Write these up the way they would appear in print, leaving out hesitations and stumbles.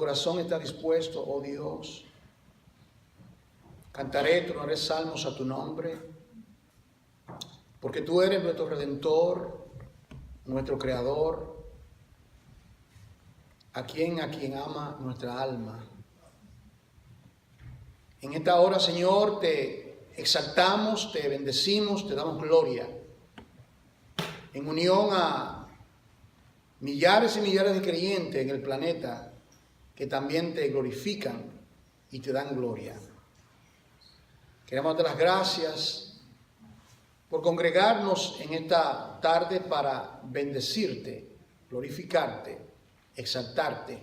corazón está dispuesto, oh Dios. Cantaré, tronaré salmos a tu nombre, porque tú eres nuestro Redentor, nuestro Creador, a quien ama nuestra alma. En esta hora, Señor, te exaltamos, te bendecimos, te damos gloria, en unión a millares y millares de creyentes en el planeta que también te glorifican y te dan gloria. Queremos darte las gracias por congregarnos en esta tarde para bendecirte, glorificarte, exaltarte.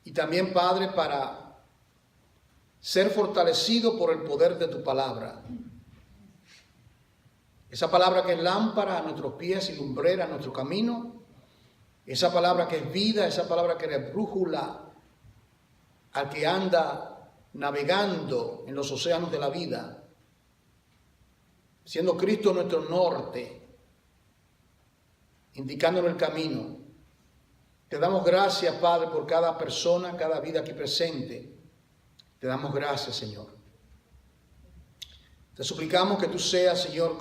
Y también, Padre, para ser fortalecido por el poder de tu palabra. Esa palabra que es lámpara a nuestros pies y lumbrera a nuestro camino. Esa palabra que es vida, esa palabra que es brújula al que anda navegando en los océanos de la vida, siendo Cristo nuestro norte, indicándonos el camino. Te damos gracias, Padre, por cada persona, cada vida aquí presente. Te damos gracias, Señor. Te suplicamos que tú seas, Señor,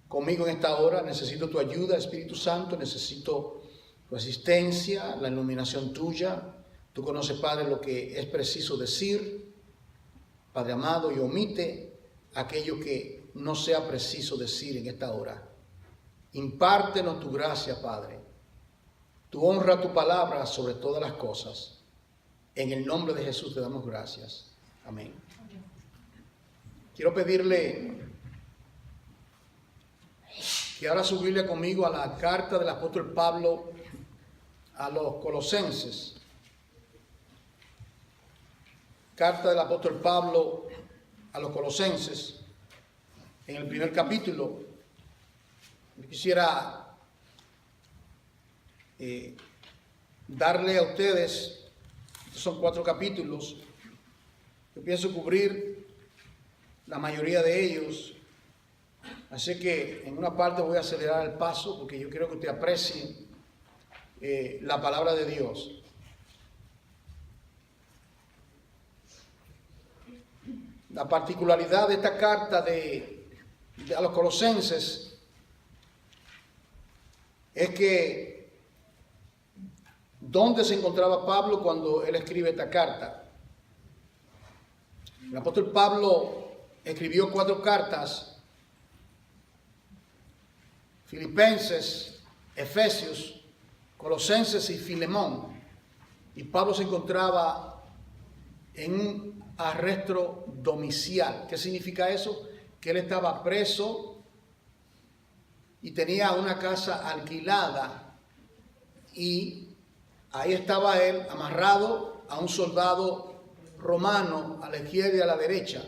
conmigo en esta hora. Necesito tu ayuda, Espíritu Santo, necesito tu asistencia, la iluminación tuya. Tú conoces, Padre, lo que es preciso decir, Padre amado, y omite aquello que no sea preciso decir en esta hora. Impártenos tu gracia, Padre. Tu honra, tu palabra sobre todas las cosas. En el nombre de Jesús te damos gracias. Amén. Quiero pedirle que abra su Biblia conmigo a la carta del apóstol Pablo a los Colosenses. Carta del apóstol Pablo a los Colosenses, en el primer capítulo. Quisiera darle a ustedes, son 4 capítulos, yo pienso cubrir la mayoría de ellos, así que en una parte voy a acelerar el paso porque yo quiero que usted aprecie la palabra de Dios. La particularidad de esta carta a los Colosenses es que ¿dónde se encontraba Pablo cuando él escribe esta carta? El apóstol Pablo escribió 4 cartas: Filipenses, Efesios, Colosenses y Filemón. Y Pablo se encontraba en un arresto domiciliar. ¿Qué significa eso? Que él estaba preso y tenía una casa alquilada, y ahí estaba él amarrado a un soldado romano a la izquierda y a la derecha.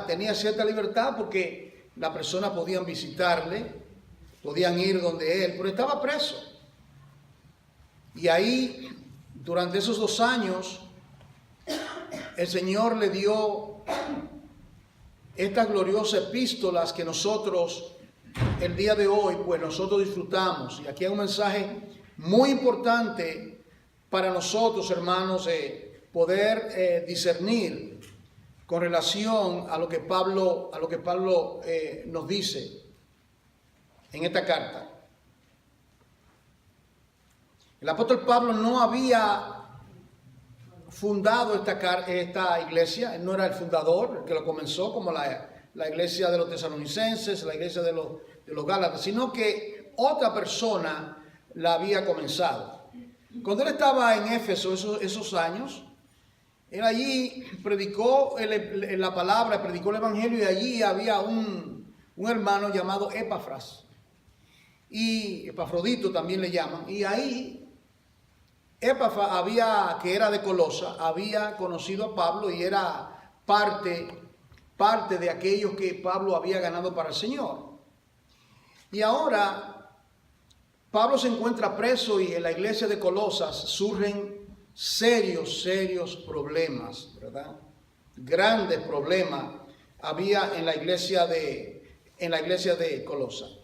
Tenía cierta libertad porque las personas podían visitarle, podían ir donde él, pero estaba preso. Y ahí, durante esos 2 años, el Señor le dio estas gloriosas epístolas que nosotros, el día de hoy, pues nosotros disfrutamos. Y aquí hay un mensaje muy importante para nosotros, hermanos, poder discernir con relación a lo que Pablo nos dice en esta carta. El apóstol Pablo no había fundado esta iglesia, él no era el fundador, el que lo comenzó, como la iglesia de los tesalonicenses, la iglesia de los gálatas, sino que otra persona la había comenzado. Cuando él estaba en Éfeso esos años, él allí predicó la palabra, predicó el evangelio, y allí había un hermano llamado Epafras, y Epafrodito también le llaman, y ahí Epafras, que era de Colosa, había conocido a Pablo y era parte de aquellos que Pablo había ganado para el Señor. Y ahora Pablo se encuentra preso, y en la iglesia de Colosas surgen serios problemas, ¿verdad? Grandes problemas había en la iglesia de Colosas.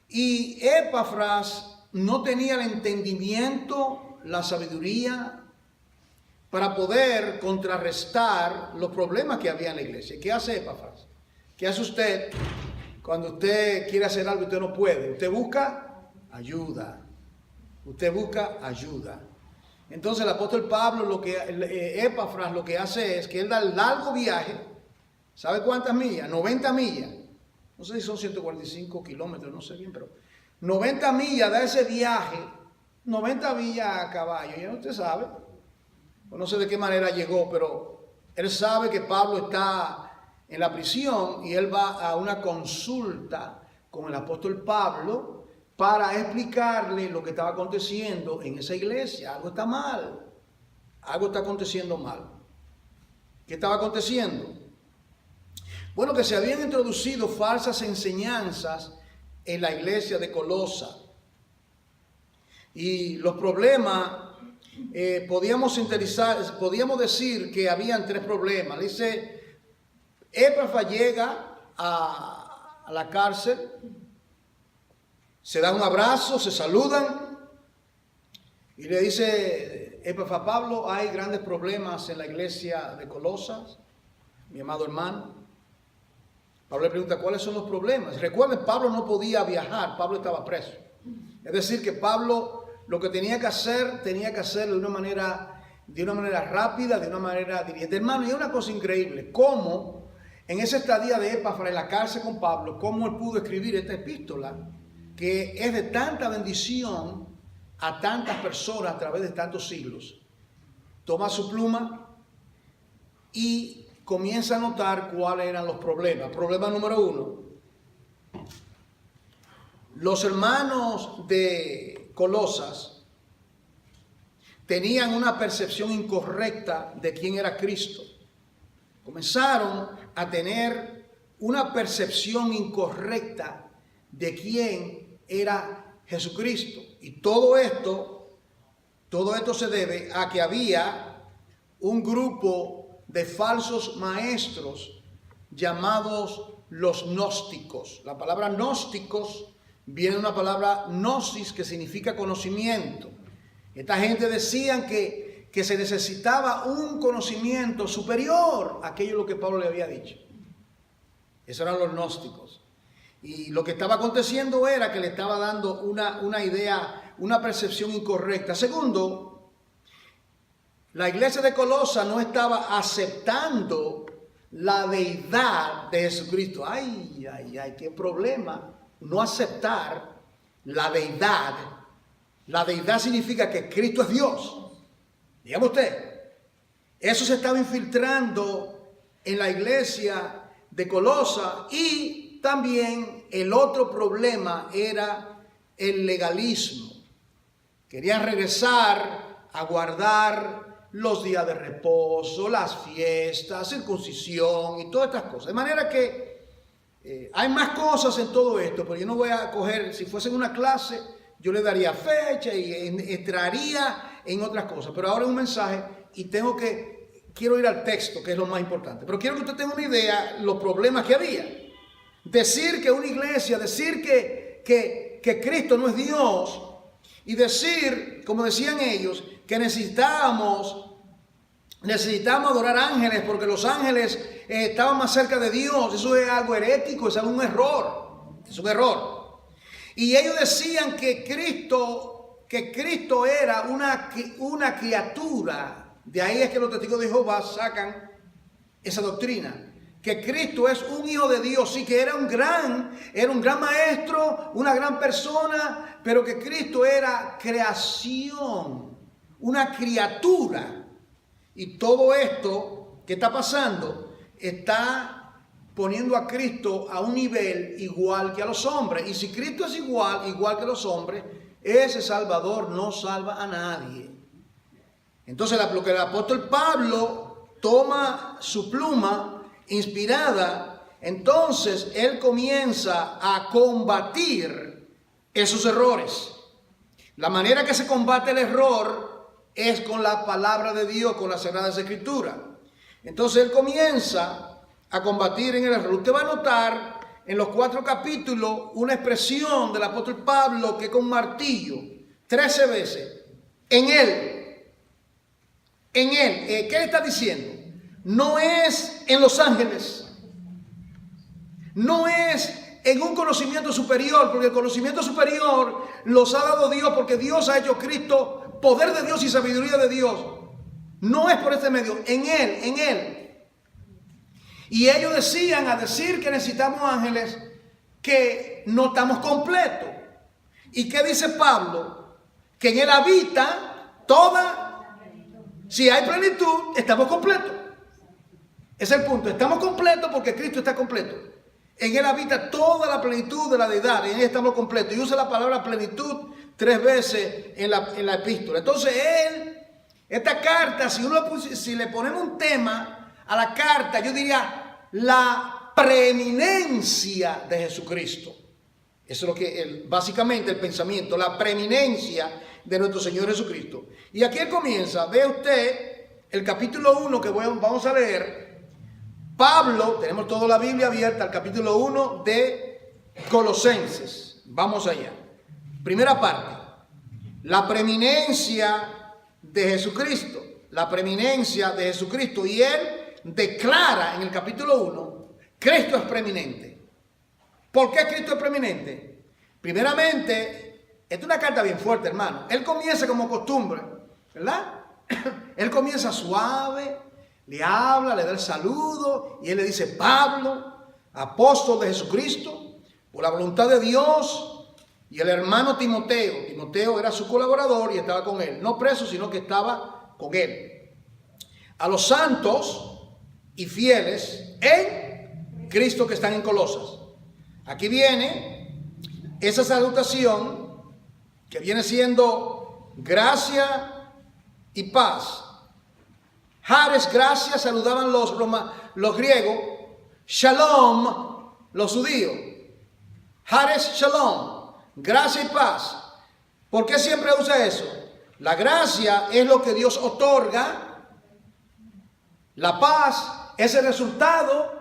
Y Epafras no tenía el entendimiento la sabiduría para poder contrarrestar los problemas que había en la iglesia. ¿Qué hace Epafras? ¿Qué hace usted cuando usted quiere hacer algo y usted no puede? Usted busca ayuda. Usted busca ayuda. Entonces el apóstol Pablo, Epafras lo que hace es que él da el largo viaje. ¿Sabe cuántas millas? 90 millas. No sé si son 145 kilómetros, no sé bien, pero 90 millas da ese viaje. 90 millas a caballo, ya usted sabe. No sé de qué manera llegó, pero él sabe que Pablo está en la prisión y él va a una consulta con el apóstol Pablo para explicarle lo que estaba aconteciendo en esa iglesia. Algo está mal, algo está aconteciendo mal. ¿Qué estaba aconteciendo? Bueno, que se habían introducido falsas enseñanzas en la iglesia de Colosa. Y los problemas, podíamos decir que habían tres problemas. Dice, Epafras llega a la cárcel, se dan un abrazo, se saludan y le dice Epafras: Pablo, hay grandes problemas en la iglesia de Colosas, mi amado hermano. Pablo le pregunta: ¿cuáles son los problemas? Recuerden, Pablo no podía viajar, Pablo estaba preso. Es decir, que Pablo lo que tenía que hacer de una manera rápida, de una manera diligente. Hermano, y es una cosa increíble, cómo en esa estadía de Epafras en la cárcel con Pablo, cómo él pudo escribir esta epístola, que es de tanta bendición a tantas personas a través de tantos siglos. Toma su pluma y comienza a notar cuáles eran los problemas. Problema número 1. Los hermanos de Colosas tenían una percepción incorrecta de quién era Cristo. Comenzaron a tener una percepción incorrecta de quién era Jesucristo. Y todo esto se debe a que había un grupo de falsos maestros llamados los gnósticos. La palabra gnósticos viene de una palabra gnosis, que significa conocimiento. Esta gente decían que se necesitaba un conocimiento superior a aquello que Pablo le había dicho. Esos eran los gnósticos. Y lo que estaba aconteciendo era que le estaba dando una idea, una percepción incorrecta. Segundo, la iglesia de Colosas no estaba aceptando la deidad de Jesucristo. Ay, qué problema. No aceptar la deidad. La deidad significa que Cristo es Dios. Dígame usted. Eso se estaba infiltrando en la iglesia de Colosas. Y también el otro problema era el legalismo. Querían regresar a guardar los días de reposo, las fiestas, circuncisión y todas estas cosas. De manera que hay más cosas en todo esto, pero yo no voy a coger, si fuese en una clase, yo le daría fecha y entraría en otras cosas. Pero ahora es un mensaje y quiero ir al texto, que es lo más importante. Pero quiero que usted tenga una idea de los problemas que había. Decir que una iglesia, decir que Cristo no es Dios, y decir, como decían ellos, que necesitábamos adorar ángeles porque los ángeles estaban más cerca de Dios. Eso es algo herético, es un error. Es un error. Y ellos decían que Cristo era una criatura. De ahí es que los testigos de Jehová sacan esa doctrina. Que Cristo es un hijo de Dios, sí, que era un gran maestro, una gran persona, pero que Cristo era creación, una criatura. Y todo esto que está pasando está poniendo a Cristo a un nivel igual que a los hombres. Y si Cristo es igual que los hombres, ese Salvador no salva a nadie. Entonces lo que el apóstol Pablo toma su pluma inspirada, entonces él comienza a combatir esos errores. La manera que se combate el error es con la palabra de Dios, con las Sagradas Escrituras. Entonces él comienza a combatir en el error. Usted va a notar en los 4 capítulos una expresión del apóstol Pablo que con martillo, 13 veces, En Él. En Él. ¿Qué le está diciendo? No es en los ángeles. No es en un conocimiento superior, porque el conocimiento superior los ha dado Dios, porque Dios ha hecho Cristo, poder de Dios y sabiduría de Dios. No es por este medio, en Él, en Él. Y ellos decían, a decir que necesitamos ángeles, que no estamos completos. ¿Y qué dice Pablo? Que en Él habita toda, si hay plenitud, estamos completos. Ese es el punto, estamos completos porque Cristo está completo. En Él habita toda la plenitud de la deidad, en Él estamos completos. Y usa la palabra plenitud 3 veces en la epístola. Entonces esta carta, si le ponemos un tema a la carta, yo diría la preeminencia de Jesucristo. Eso es lo que básicamente el pensamiento, la preeminencia de nuestro Señor Jesucristo. Y aquí él comienza, ve usted el capítulo 1 que vamos a leer. Pablo, tenemos toda la Biblia abierta al capítulo 1 de Colosenses. Vamos allá. Primera parte. La preeminencia de Jesucristo. La preeminencia de Jesucristo. Y él declara en el capítulo 1, Cristo es preeminente. ¿Por qué Cristo es preeminente? Primeramente, esta es una carta bien fuerte, hermano. Él comienza como costumbre, ¿verdad? Él comienza suave. Le habla, le da el saludo y él le dice: Pablo, apóstol de Jesucristo, por la voluntad de Dios, y el hermano Timoteo. Timoteo era su colaborador y estaba con él, no preso, sino que estaba con él. A los santos y fieles en Cristo que están en Colosas. Aquí viene esa salutación que viene siendo gracia y paz. Hares, gracias, saludaban los griegos. Shalom, los judíos. Hares, shalom, gracia y paz. ¿Por qué siempre usa eso? La gracia es lo que Dios otorga. La paz es el resultado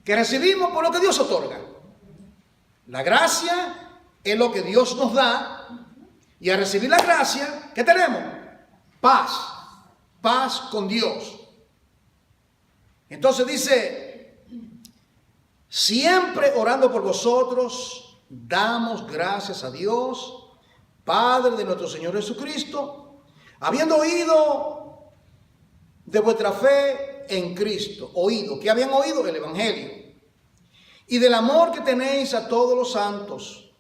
que recibimos por lo que Dios otorga. La gracia es lo que Dios nos da. Y al recibir la gracia, ¿qué tenemos? Paz. Paz con Dios. Entonces dice: siempre orando por vosotros, damos gracias a Dios, Padre de nuestro Señor Jesucristo, habiendo oído de vuestra fe en Cristo. Oído, ¿qué habían oído? El Evangelio. Y del amor que tenéis a todos los santos,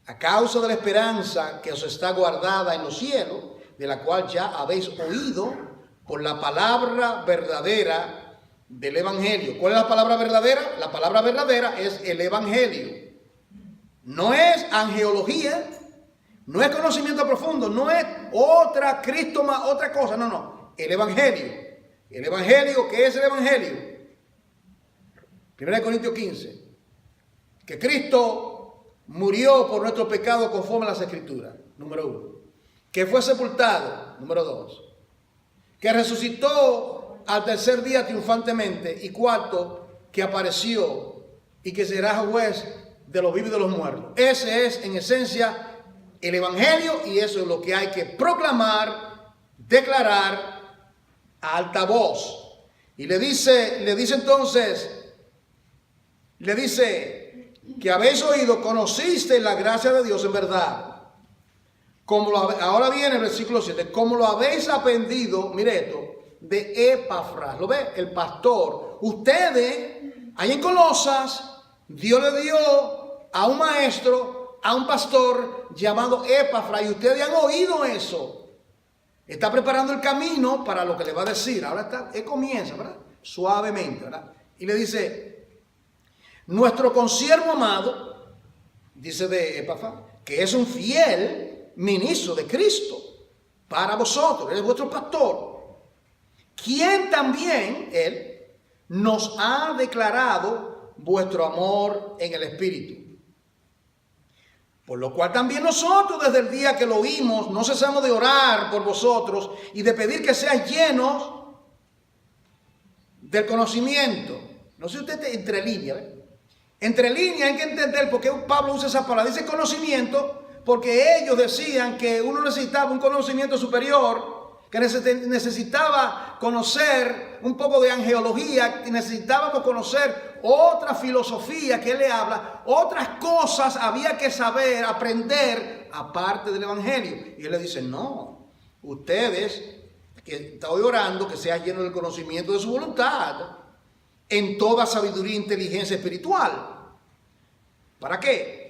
a causa de la esperanza que os está guardada en los cielos, de la cual ya habéis oído por la palabra verdadera del Evangelio. ¿Cuál es la palabra verdadera? La palabra verdadera es el Evangelio. No es angeología, no es conocimiento profundo, no es otra Cristo más otra cosa, no. El Evangelio. El Evangelio, ¿qué es el Evangelio? 1 Corintios 15. Que Cristo murió por nuestros pecados conforme a las Escrituras, número 1. Que fue sepultado, número 2. Que resucitó al tercer día triunfantemente, y 4, que apareció y que será juez de los vivos y de los muertos. Ese es en esencia el Evangelio, y eso es lo que hay que proclamar, declarar a alta voz. Y le dice entonces, le dice que habéis oído, conociste la gracia de Dios en verdad. Ahora viene el versículo 7, como lo habéis aprendido, mire esto, de Epafras, ¿lo ve? El pastor. Ustedes, ahí en Colosas, Dios le dio a un maestro, a un pastor llamado Epafras, y ustedes han oído eso. Está preparando el camino para lo que le va a decir. Ahora él comienza, ¿verdad? Suavemente, ¿verdad? Y le dice: nuestro consiervo amado, dice de Epafras, que es un fiel ministro de Cristo para vosotros, él es vuestro pastor, quien también él nos ha declarado vuestro amor en el Espíritu, por lo cual también nosotros desde el día que lo oímos no cesamos de orar por vosotros y de pedir que seáis llenos del conocimiento. No sé si usted entre líneas, ¿eh? Entre líneas hay que entender por qué Pablo usa esa palabra, dice conocimiento, porque ellos decían que uno necesitaba un conocimiento superior, que necesitaba conocer un poco de angelología, que necesitábamos conocer otra filosofía que él le habla, otras cosas había que saber, aprender, aparte del evangelio. Y él le dice, no, ustedes, que estoy orando, que sean llenos del conocimiento de su voluntad, en toda sabiduría e inteligencia espiritual. ¿Para qué?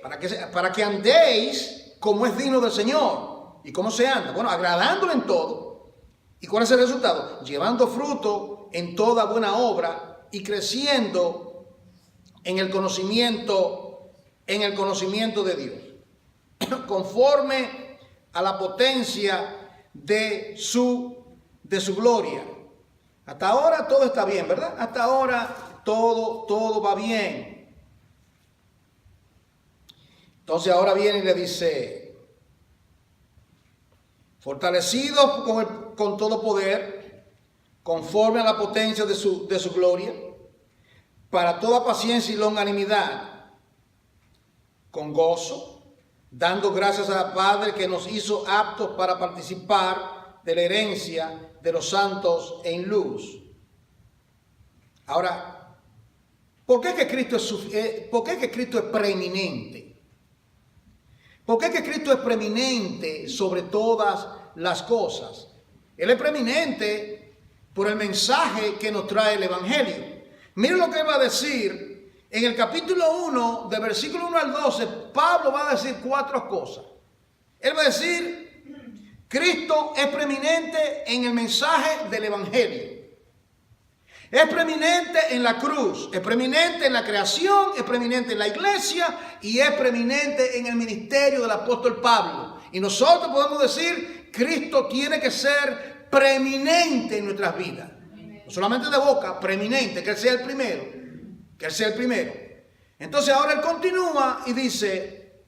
Para que andéis como es digno del Señor. ¿Y cómo se anda? Bueno, agradándole en todo. ¿Y cuál es el resultado? Llevando fruto en toda buena obra y creciendo en el conocimiento de Dios, conforme a la potencia de su gloria. Hasta ahora todo está bien, ¿verdad? Hasta ahora todo va bien. Entonces ahora viene y le dice, fortalecidos con todo poder, conforme a la potencia de su gloria, para toda paciencia y longanimidad, con gozo, dando gracias al Padre que nos hizo aptos para participar de la herencia de los santos en luz. Ahora, ¿por qué que Cristo es preeminente? ¿Por qué que Cristo es preeminente sobre todas las cosas? Él es preeminente por el mensaje que nos trae el Evangelio. Miren lo que va a decir en el capítulo 1, de versículo 1 al 12, Pablo va a decir 4 cosas. Él va a decir, Cristo es preeminente en el mensaje del Evangelio. Es preeminente en la cruz, es preeminente en la creación, es preeminente en la iglesia y es preeminente en el ministerio del apóstol Pablo. Y nosotros podemos decir, Cristo tiene que ser preeminente en nuestras vidas. No solamente de boca, preeminente, que Él sea el primero. Que Él sea el primero. Entonces ahora Él continúa y dice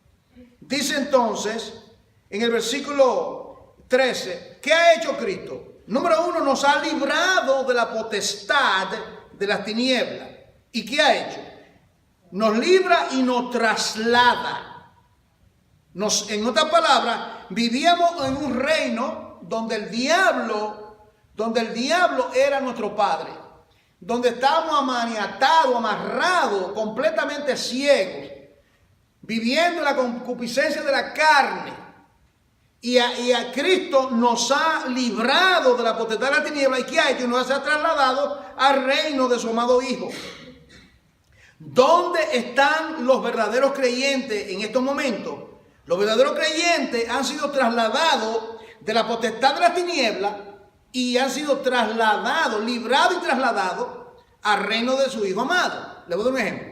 entonces en el versículo 13, ¿qué ha hecho Cristo? Número 1, nos ha librado de la potestad de las tinieblas. ¿Y qué ha hecho? Nos libra y nos traslada. En otras palabras, vivíamos en un reino donde el diablo era nuestro padre. Donde estábamos amaniatados, amarrados, completamente ciegos. Viviendo en la concupiscencia de la carne. Y a Cristo nos ha librado de la potestad de la tiniebla. ¿Y qué ha hecho? Nos ha trasladado al reino de su amado Hijo. ¿Dónde están los verdaderos creyentes en estos momentos? Los verdaderos creyentes han sido trasladados de la potestad de la tiniebla y han sido trasladados, librados y trasladados al reino de su Hijo amado. Le voy a dar un ejemplo.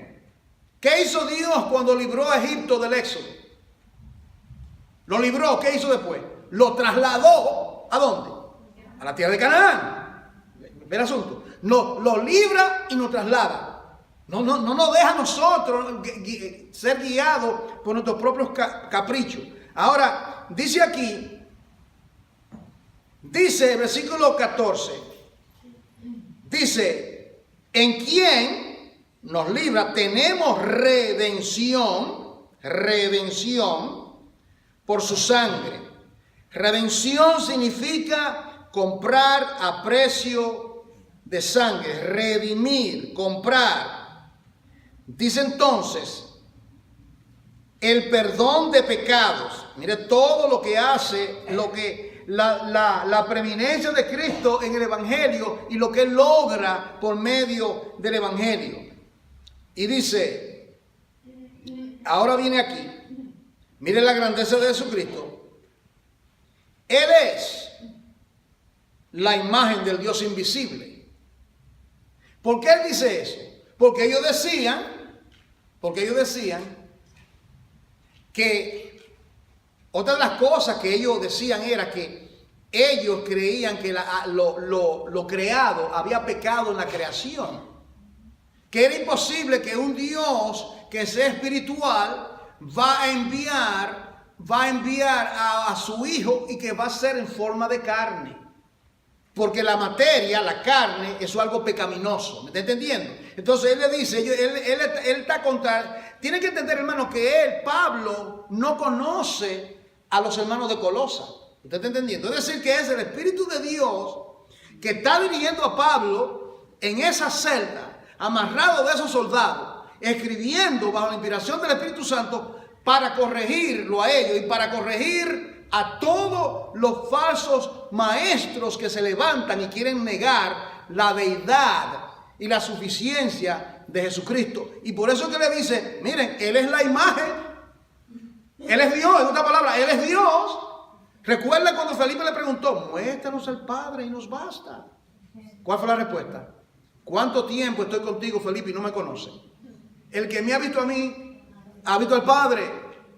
¿Qué hizo Dios cuando libró a Egipto del éxodo? Lo libró, ¿qué hizo después? Lo trasladó, ¿a dónde? A la tierra de Canaán. ¿Ve el asunto? No, lo libra y nos traslada. No nos deja a nosotros ser guiados por nuestros propios caprichos. Ahora, dice aquí, dice versículo 14, dice, en quien nos libra, tenemos redención por su sangre. Redención significa comprar a precio de sangre, redimir, comprar. Dice entonces, el perdón de pecados. Mire todo lo que hace, la preeminencia de Cristo en el Evangelio y lo que Él logra por medio del Evangelio. Y dice, ahora viene aquí. Mire la grandeza de Jesucristo. Él es la imagen del Dios invisible. ¿Por qué Él dice eso? Porque ellos decían que otra de las cosas que ellos decían era que ellos creían que lo creado había pecado en la creación. Que era imposible que un Dios que sea espiritual va a enviar a su Hijo y que va a ser en forma de carne. Porque la materia, la carne, eso es algo pecaminoso. ¿Me está entendiendo? Entonces él le dice, él está contra. Tiene que entender, hermano, que él, Pablo, no conoce a los hermanos de Colosa. ¿Usted está entendiendo? Es decir, que es el Espíritu de Dios que está dirigiendo a Pablo en esa celda, amarrado de esos soldados, escribiendo bajo la inspiración del Espíritu Santo para corregirlo a ellos y para corregir a todos los falsos maestros que se levantan y quieren negar la deidad y la suficiencia de Jesucristo. Y por eso que le dice, miren, Él es la imagen, Él es Dios, en otra palabra, Él es Dios. Recuerda cuando Felipe le preguntó, muéstranos al Padre y nos basta. ¿Cuál fue la respuesta? ¿Cuánto tiempo estoy contigo, Felipe, y no me conoces? El que me ha visto a mí, ha visto al Padre.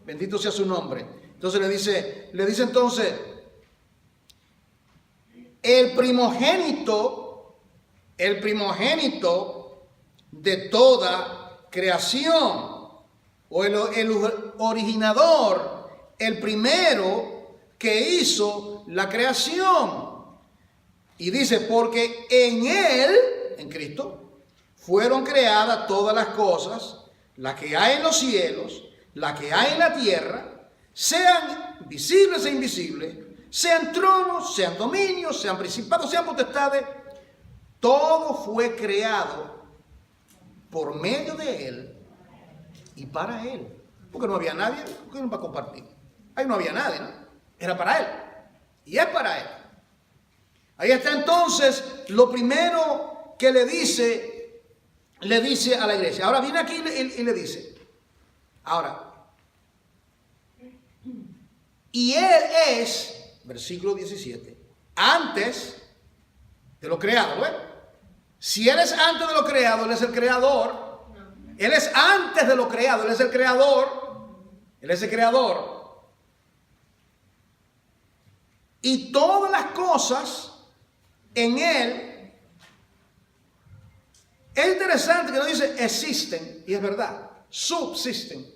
Bendito sea su nombre. Entonces le dice entonces, el primogénito de toda creación, o el originador, el primero que hizo la creación. Y dice, porque en Él, en Cristo, fueron creadas todas las cosas, las que hay en los cielos, las que hay en la tierra, sean visibles e invisibles, sean tronos, sean dominios, sean principados, sean potestades. Todo fue creado por medio de Él y para Él. Porque no había nadie, ¿por qué no va a compartir? Ahí no había nadie, ¿no? Era para Él y es para Él. Ahí está entonces lo primero que le dice a la iglesia. Ahora viene aquí y le dice, ahora, y Él es, versículo 17, antes de lo creado, ¿ves? Si Él es antes de lo creado, Él es el creador. Él es antes de lo creado, Él es el creador. Él es el creador. Y todas las cosas en Él, es interesante que no dice existen, y es verdad, subsisten,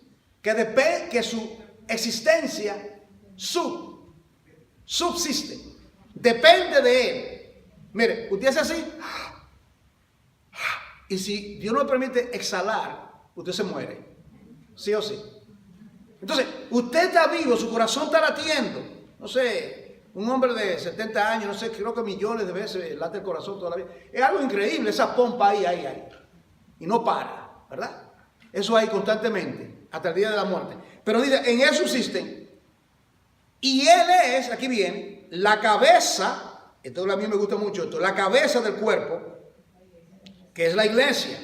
que su existencia subsiste, depende de Él. Mire, usted hace así, y si Dios no le permite exhalar, usted se muere, sí o sí. Entonces, usted está vivo, su corazón está latiendo, no sé. Un hombre de 70 años, no sé, creo que millones de veces late el corazón toda la vida. Es algo increíble, esa pompa ahí. Y no para, ¿verdad? Eso hay constantemente, hasta el día de la muerte. Pero dice, en Él subsisten. Y Él es, aquí viene, la cabeza, esto a mí me gusta mucho esto, la cabeza del cuerpo, que es la iglesia.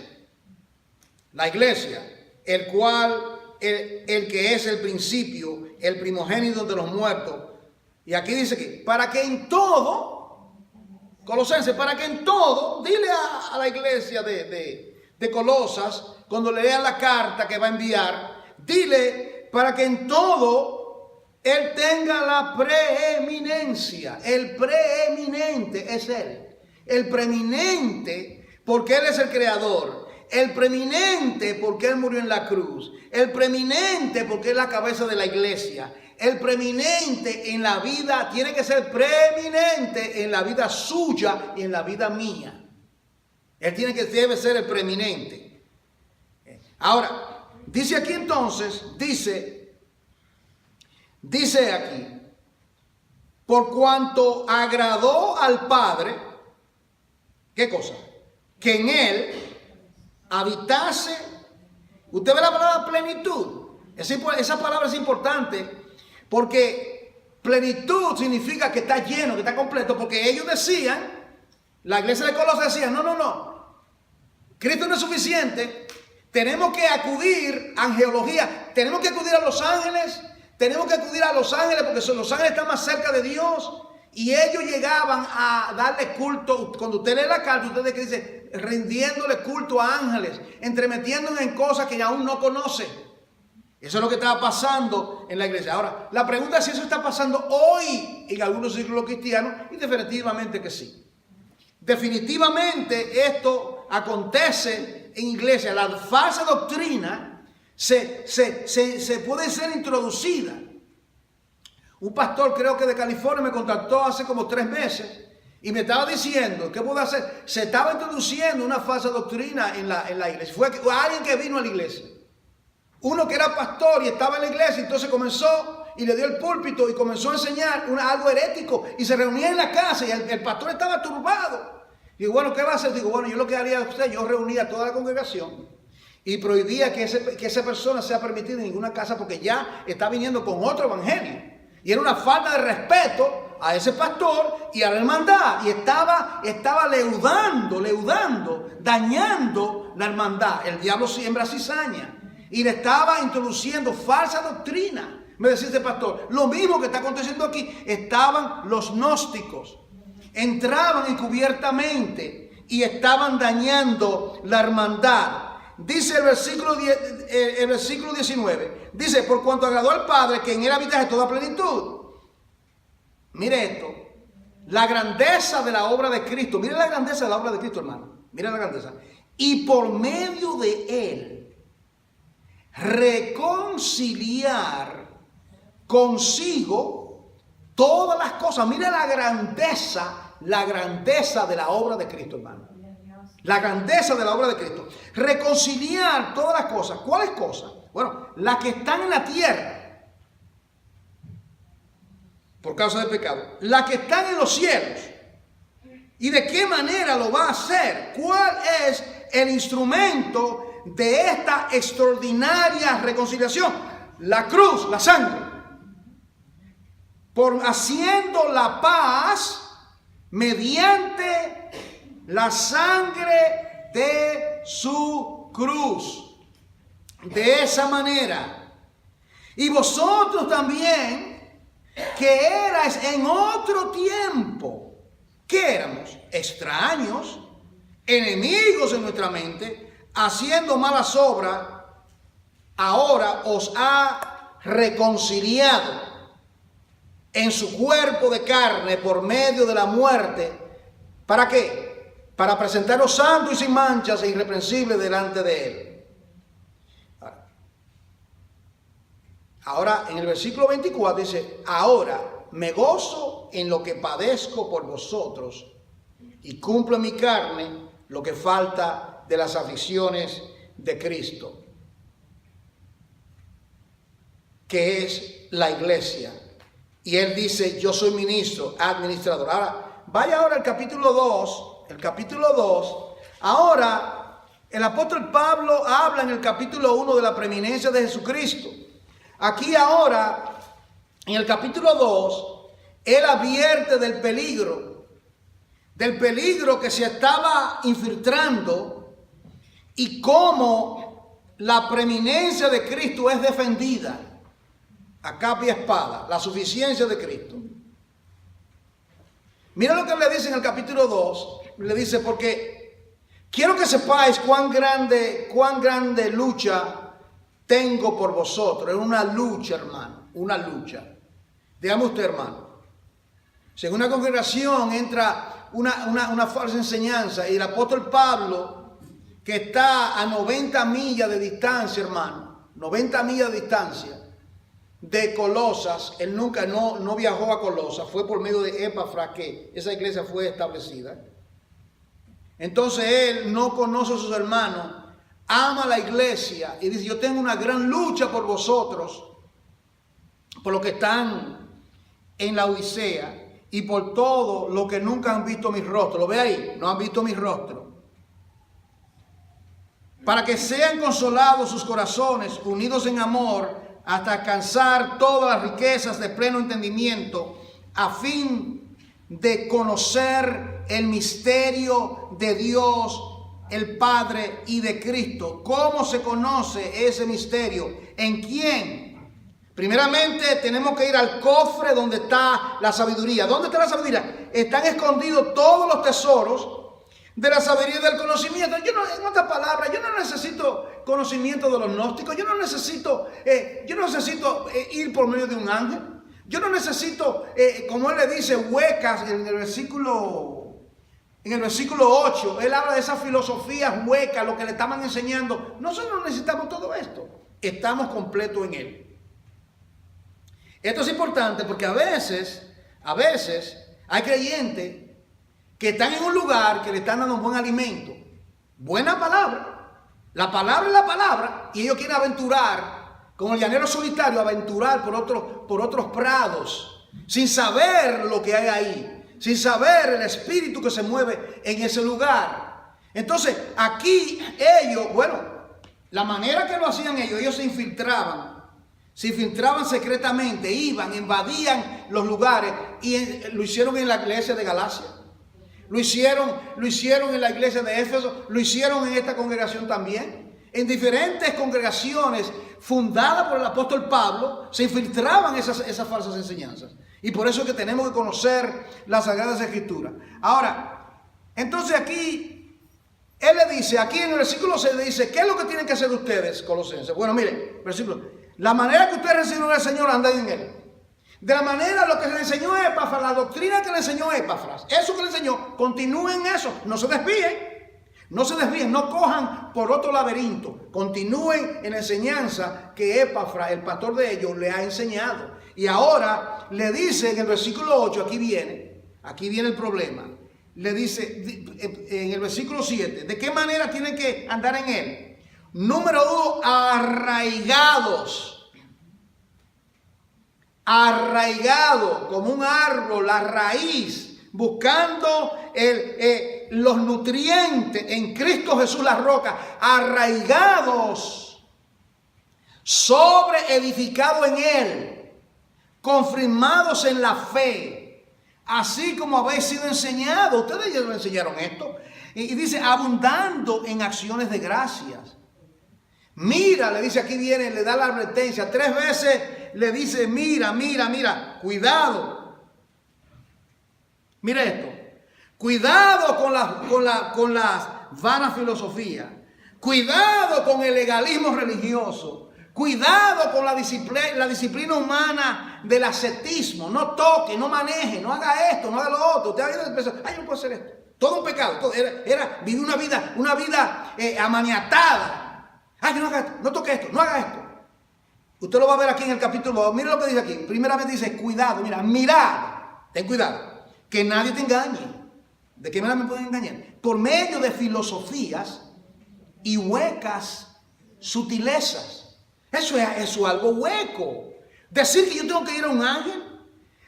La iglesia, el cual, el que es el principio, el primogénito de los muertos. Y aquí dice que para que en todo, Colosenses, para que en todo, dile a la iglesia de Colosas, cuando le lean la carta que va a enviar, dile para que en todo Él tenga la preeminencia. El preeminente es Él. El preeminente porque Él es el creador. El preeminente porque Él murió en la cruz. El preeminente porque es la cabeza de la iglesia. El preeminente en la vida tiene que ser preeminente en la vida suya y en la vida mía. Él debe ser el preeminente. Ahora, dice aquí entonces, dice aquí, por cuanto agradó al Padre, ¿qué cosa? Que en Él habitase, usted ve la palabra plenitud, esa palabra es importante. Porque plenitud significa que está lleno, que está completo. Porque ellos decían, la iglesia de Colosas decía, no. Cristo no es suficiente. Tenemos que acudir a angelología. Tenemos que acudir a los ángeles. Tenemos que acudir a los ángeles porque los ángeles están más cerca de Dios. Y ellos llegaban a darle culto. Cuando usted lee la carta, usted ve que dice, rindiéndole culto a ángeles. Entremetiéndose en cosas que aún no conocen. Eso es lo que estaba pasando en la iglesia. Ahora, la pregunta es si eso está pasando hoy en algunos círculos cristianos, y definitivamente que sí. Definitivamente esto acontece en iglesia. La falsa doctrina se puede ser introducida. Un pastor, creo que de California, me contactó hace como 3 meses Y me estaba diciendo, ¿qué puedo hacer? Se estaba introduciendo una falsa doctrina en la iglesia. Fue alguien que vino a la iglesia. Uno que era pastor y estaba en la iglesia, entonces comenzó y le dio el púlpito y comenzó a enseñar algo herético. Y se reunía en la casa y el pastor estaba turbado. Y digo, bueno, ¿qué va a hacer? Digo, bueno, yo lo que haría usted, yo reunía a toda la congregación y prohibía que esa persona sea permitida en ninguna casa porque ya está viniendo con otro evangelio. Y era una falta de respeto a ese pastor y a la hermandad. Y estaba leudando, dañando la hermandad. El diablo siembra cizaña. Y le estaba introduciendo falsa doctrina. Me decía este pastor, lo mismo que está aconteciendo aquí. Estaban los gnósticos. Entraban encubiertamente y estaban dañando la hermandad. Dice el versículo 19, dice, por cuanto agradó al Padre que en él habitase toda plenitud. Mire esto, la grandeza de la obra de Cristo, mire la grandeza de la obra de Cristo, hermano, mire la grandeza. Y por medio de él, reconciliar consigo todas las cosas. Mire la grandeza de la obra de Cristo, hermano. La grandeza de la obra de Cristo. Reconciliar todas las cosas. ¿Cuáles cosas? Bueno, las que están en la tierra por causa del pecado. Las que están en los cielos. ¿Y de qué manera lo va a hacer? ¿Cuál es el instrumento de esta extraordinaria reconciliación? La cruz, la sangre. Por haciendo la paz mediante la sangre de su cruz. De esa manera. Y vosotros también, que erais en otro tiempo, que éramos extraños, enemigos en nuestra mente, haciendo malas obras, ahora os ha reconciliado en su cuerpo de carne por medio de la muerte. ¿Para qué? Para presentarnos santos y sin manchas e irreprensibles delante de él. Ahora en el versículo 24 dice, ahora me gozo en lo que padezco por vosotros y cumplo en mi carne lo que falta de las aflicciones de Cristo, que es la iglesia. Y él dice, yo soy ministro, administrador. Ahora, vaya ahora al capítulo 2. El capítulo 2, ahora el apóstol Pablo habla en el capítulo 1 de la preeminencia de Jesucristo. Aquí ahora, en el capítulo 2, él advierte del peligro que se estaba infiltrando y cómo la preeminencia de Cristo es defendida a capa y espada, la suficiencia de Cristo. Mira lo que le dice en el capítulo 2. Le dice, porque quiero que sepáis cuán grande lucha tengo por vosotros. Es una lucha, hermano, una lucha. Dígame usted, hermano. Si en una congregación entra una falsa enseñanza y el apóstol Pablo, que está a 90 millas de distancia, hermano, 90 millas de distancia de Colosas, él nunca no viajó a Colosas, fue por medio de Epafras que esa iglesia fue establecida. Entonces él no conoce a sus hermanos, ama la iglesia y dice, yo tengo una gran lucha por vosotros, por los que están en la Odisea y por todo lo que nunca han visto mi rostro. ¿Lo ve ahí? No han visto mi rostro. Para que sean consolados sus corazones, unidos en amor, hasta alcanzar todas las riquezas de pleno entendimiento, a fin de conocer el misterio de Dios, el Padre y de Cristo. ¿Cómo se conoce ese misterio? ¿En quién? Primeramente tenemos que ir al cofre donde está la sabiduría. ¿Dónde está la sabiduría? Están escondidos todos los tesoros de la sabiduría y del conocimiento. En otras palabras, yo no necesito conocimiento de los gnósticos. Yo no necesito ir por medio de un ángel. Yo no necesito, como él le dice, huecas en el versículo 8. Él habla de esas filosofías huecas, lo que le estaban enseñando. Nosotros no necesitamos todo esto. Estamos completos en él. Esto es importante porque a veces hay creyentes que están en un lugar que le están dando un buen alimento, buena palabra, la palabra es la palabra, y ellos quieren aventurar, como el llanero solitario, aventurar por otros prados, sin saber lo que hay ahí, sin saber el espíritu que se mueve en ese lugar. Entonces, aquí ellos, bueno, la manera que lo hacían ellos se infiltraban secretamente, iban, invadían los lugares, y lo hicieron en la iglesia de Galacia, lo hicieron en la iglesia de Éfeso, lo hicieron en esta congregación también. En diferentes congregaciones fundadas por el apóstol Pablo se infiltraban esas falsas enseñanzas. Y por eso es que tenemos que conocer las Sagradas Escrituras. Ahora, entonces aquí, él le dice, aquí en el versículo 6 le dice, ¿qué es lo que tienen que hacer ustedes, colosenses? Bueno, mire, versículo, la manera que ustedes recibieron al Señor, anden en él. De la manera, lo que le enseñó Epafras, la doctrina que le enseñó Epafras, eso que le enseñó, continúen en eso, no se desvíen, no cojan por otro laberinto, continúen en la enseñanza que Epafras, el pastor de ellos, le ha enseñado. Y ahora le dice en el versículo 8, aquí viene el problema, le dice en el versículo 7, ¿de qué manera tienen que andar en él? Número 1, arraigados como un árbol, la raíz, buscando los nutrientes en Cristo Jesús la roca, arraigados, edificado en él, confirmados en la fe, así como habéis sido enseñados. Ustedes ya lo enseñaron esto. Y dice, abundando en acciones de gracias. Mira, le dice, aquí viene, le da la advertencia 3 veces. Le dice, mira, cuidado. Mira esto. Cuidado con las vanas filosofías. Cuidado con el legalismo religioso. Cuidado con la disciplina humana del ascetismo. No toque, no maneje, no haga esto, no haga lo otro. Usted ha pensado, ay, yo no puedo hacer esto. Todo un pecado. Era vivir una vida amaniatada. Ay, que no haga esto, no toque esto, no haga esto. Usted lo va a ver aquí en el capítulo 2. Mira lo que dice aquí. Primeramente dice, cuidado, mirad, ten cuidado, que nadie te engañe. ¿De qué manera me pueden engañar? Por medio de filosofías y huecas sutilezas. Eso es algo hueco. Decir que yo tengo que ir a un ángel,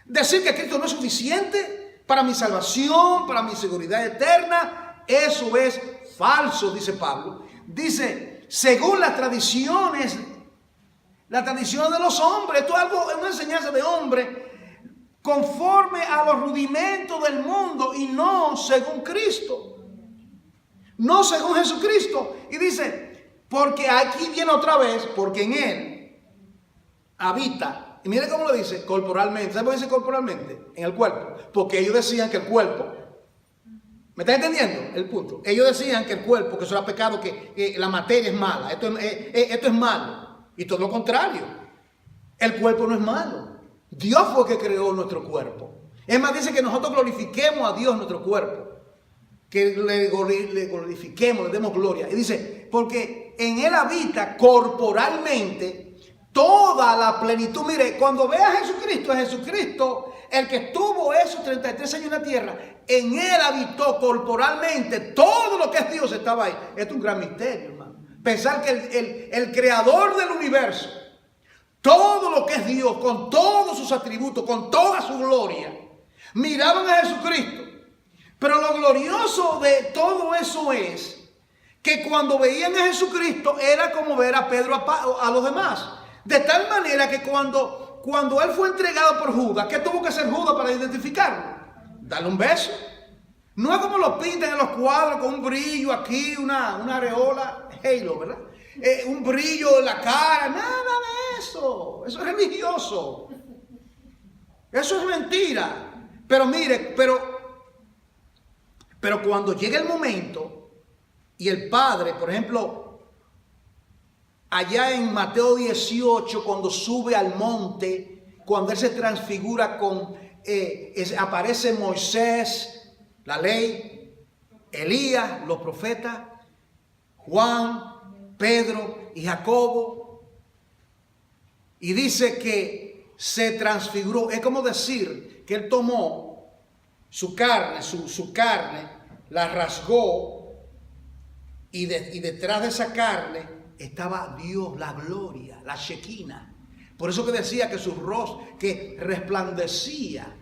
decir que Cristo no es suficiente para mi salvación, para mi seguridad eterna, eso es falso, dice Pablo. Dice, según las tradiciones de los hombres. Esto es una enseñanza de hombre conforme a los rudimentos del mundo y no según Cristo. No según Jesucristo. Y dice, porque aquí viene otra vez, porque en él habita. Y mire cómo lo dice, corporalmente. ¿Sabe por qué dice corporalmente? En el cuerpo. Porque ellos decían que el cuerpo, ¿me está entendiendo el punto? Ellos decían que el cuerpo, que eso era pecado, que la materia es mala. Esto es malo. Y todo lo contrario, el cuerpo no es malo. Dios fue el que creó nuestro cuerpo. Es más, dice que nosotros glorifiquemos a Dios en nuestro cuerpo. Que le glorifiquemos, le demos gloria. Y dice, porque en él habita corporalmente toda la plenitud. Mire, cuando ve a Jesucristo, es Jesucristo el que estuvo esos 33 años en la tierra. En él habitó corporalmente todo lo que es Dios estaba ahí. Esto es un gran misterio, hermano. Pensar que el creador del universo, todo lo que es Dios, con todos sus atributos, con toda su gloria, miraban a Jesucristo. Pero lo glorioso de todo eso es que cuando veían a Jesucristo era como ver a Pedro a los demás. De tal manera que cuando él fue entregado por Judas, ¿qué tuvo que hacer Judas para identificarlo? Darle un beso. No es como lo pintan en los cuadros con un brillo aquí, una areola, halo, ¿verdad? Un brillo en la cara, nada de eso. Eso es religioso. Eso es mentira. Pero mire, pero cuando llega el momento y el Padre, por ejemplo, allá en Mateo 18, cuando sube al monte, cuando él se transfigura aparece Moisés, la ley, Elías, los profetas, Juan, Pedro y Jacobo. Y dice que se transfiguró. Es como decir que él tomó su carne, la rasgó y detrás de esa carne estaba Dios, la gloria, la Shekinah. Por eso que decía que su rostro, que resplandecía.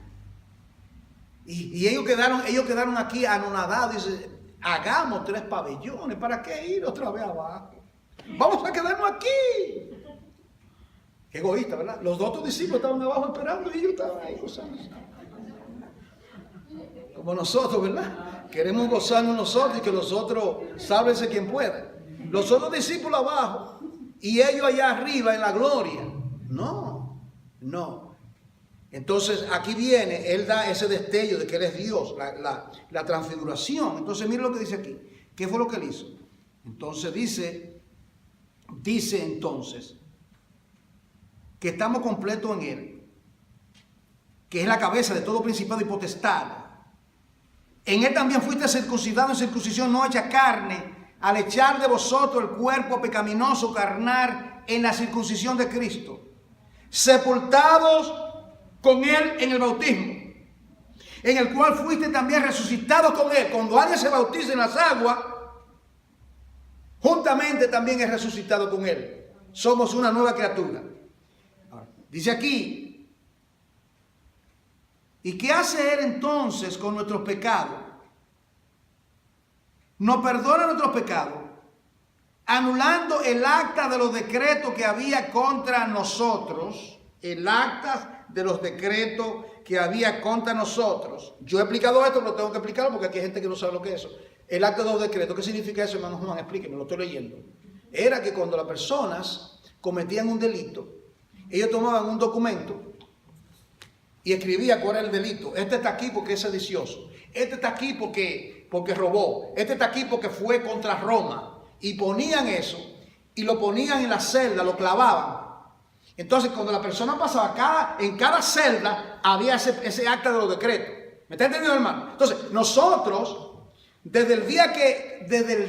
Y ellos quedaron aquí anonadados. Dice, hagamos 3 pabellones. ¿Para qué ir otra vez abajo? Vamos a quedarnos aquí. Qué egoísta, ¿verdad? Los otros discípulos estaban abajo esperando y ellos estaban ahí gozando. Como nosotros, ¿verdad? Queremos gozarnos nosotros y que los otros sálvense quien pueda. Los otros discípulos abajo y ellos allá arriba en la gloria. No. Entonces aquí viene, Él da ese destello de que Él es Dios, la transfiguración. Entonces mire lo que dice aquí. ¿Qué fue lo que Él hizo? Entonces dice entonces que estamos completos en Él, que es la cabeza de todo principado y potestad. En Él también fuiste circuncidado en circuncisión no hecha carne, al echar de vosotros el cuerpo pecaminoso carnal en la circuncisión de Cristo, sepultados con Él en el bautismo, en el cual fuiste también resucitados con Él. Cuando alguien se bautiza en las aguas, juntamente también es resucitado con Él. Somos una nueva criatura. Dice aquí, ¿y qué hace Él entonces con nuestros pecados? Nos perdona nuestros pecados, anulando el acta de los decretos que había contra nosotros, el acta de los decretos que había contra nosotros. Yo he explicado esto, pero tengo que explicarlo porque aquí hay gente que no sabe lo que es eso. El acta de los decretos, ¿qué significa eso, hermano Juan? Explíqueme, lo estoy leyendo. Era que cuando las personas cometían un delito, ellos tomaban un documento y escribían cuál era el delito. Este está aquí porque es sedicioso. Este está aquí porque robó. Este está aquí porque fue contra Roma. Y ponían eso y lo ponían en la celda, lo clavaban. Entonces cuando la persona pasaba, en cada celda había ese acta de los decretos. ¿Me está entendiendo, hermano? Entonces nosotros, desde el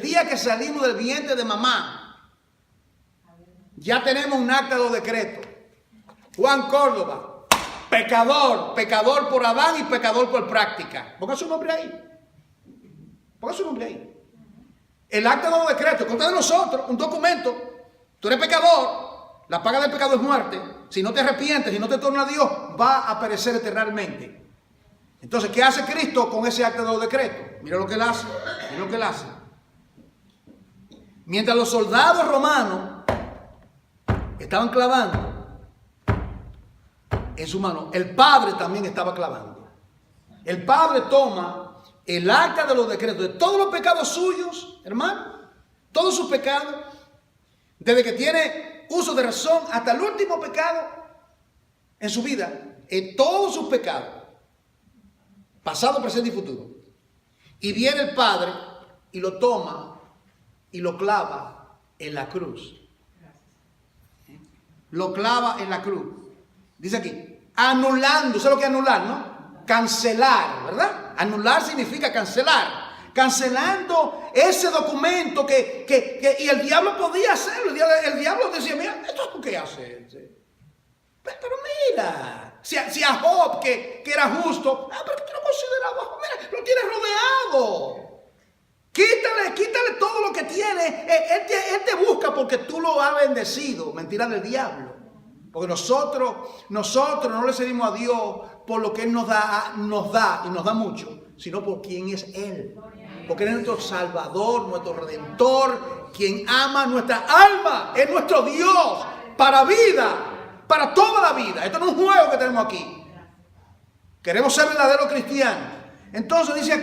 día que salimos del vientre de mamá, ya tenemos un acta de los decretos. Juan Córdoba, pecador por Adán y pecador por práctica. Ponga su nombre ahí. El acta de los decretos, contra de nosotros, un documento. Tú eres pecador, la paga del pecado es muerte. Si no te arrepientes, si no te tornas a Dios, va a perecer eternamente. Entonces, ¿qué hace Cristo con ese acta de los decretos? Mira lo que Él hace. Mientras los soldados romanos estaban clavando en su mano, el Padre también estaba clavando. El Padre toma el acta de los decretos de todos los pecados suyos, hermano, todos sus pecados, desde que tiene uso de razón hasta el último pecado en su vida, en todos sus pecados, pasado, presente y futuro. Y viene el Padre y lo toma y lo clava en la cruz. Lo clava en la cruz. Dice aquí, anulando, ¿sabes lo que es anular, no? Cancelar, ¿verdad? Anular significa cancelar. Cancelando ese documento y el diablo podía hacerlo. El diablo decía, mira, ¿esto por qué hace? Pero mira, si a Job, que era justo, pero tú lo considerabas, mira, lo tienes rodeado. Quítale todo lo que tiene. Él te busca porque tú lo has bendecido. Mentira del diablo. Porque nosotros no le servimos a Dios por lo que Él nos da y nos da mucho, sino por quién es Él. Porque Él es nuestro Salvador, nuestro Redentor, quien ama nuestra alma, es nuestro Dios para vida, para toda la vida. Esto no es un juego que tenemos aquí. Queremos ser verdaderos cristianos. Entonces dice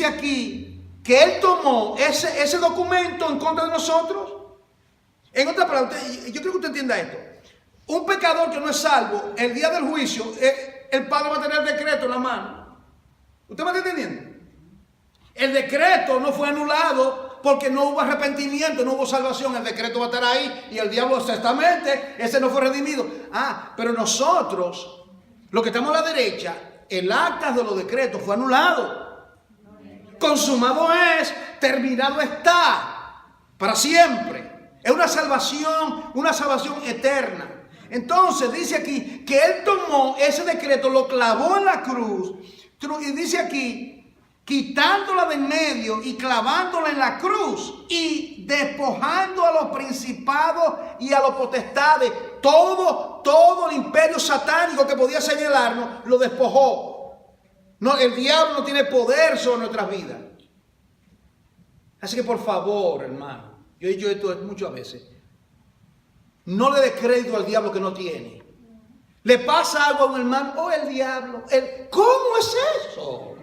aquí que Él tomó ese documento en contra de nosotros. En otras palabras, yo creo que usted entienda esto. Un pecador que no es salvo, el día del juicio, el Padre va a tener el decreto en la mano. ¿Usted me está entendiendo? El decreto no fue anulado porque no hubo arrepentimiento, no hubo salvación. El decreto va a estar ahí y el diablo ciertamente, ese no fue redimido. Pero nosotros, los que estamos a la derecha, el acta de los decretos fue anulado. Consumado es, terminado está, para siempre. Es una salvación eterna. Entonces dice aquí que Él tomó ese decreto, lo clavó en la cruz Y dice aquí, quitándola de en medio y clavándola en la cruz y despojando a los principados y a los potestades, todo el imperio satánico que podía señalarnos, lo despojó. No, el diablo no tiene poder sobre nuestras vidas. Así que por favor, hermano, yo he dicho esto muchas veces, no le dé crédito al diablo que no tiene. Le pasa algo a un hermano, oh, el diablo, ¿cómo es eso?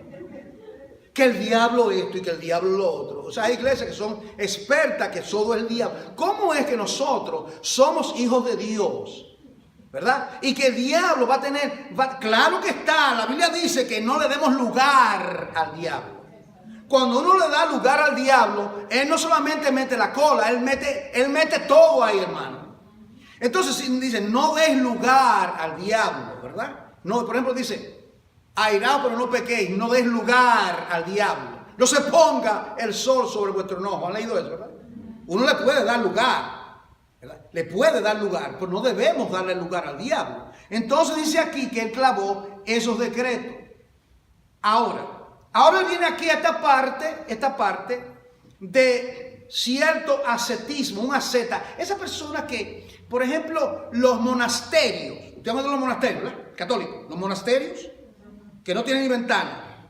Que el diablo esto y que el diablo lo otro. O sea, hay iglesias que son expertas que todo es el diablo. ¿Cómo es que nosotros somos hijos de Dios? ¿Verdad? Y que el diablo va a tener, claro que está, la Biblia dice que no le demos lugar al diablo. Cuando uno le da lugar al diablo, él no solamente mete la cola, él mete todo ahí, hermano. Entonces dice, no des lugar al diablo, ¿verdad? No, por ejemplo dice, airaos pero no pequéis, no des lugar al diablo. No se ponga el sol sobre vuestro enojo. ¿Han leído eso, verdad? Uno le puede dar lugar, ¿verdad? Le puede dar lugar, pero no debemos darle lugar al diablo. Entonces dice aquí que él clavó esos decretos. Ahora viene aquí esta parte de cierto ascetismo, un asceta. Esa persona que, por ejemplo, los monasterios, ustedes hablan de los monasterios, ¿verdad? Católicos, los monasterios que no tienen ni ventana.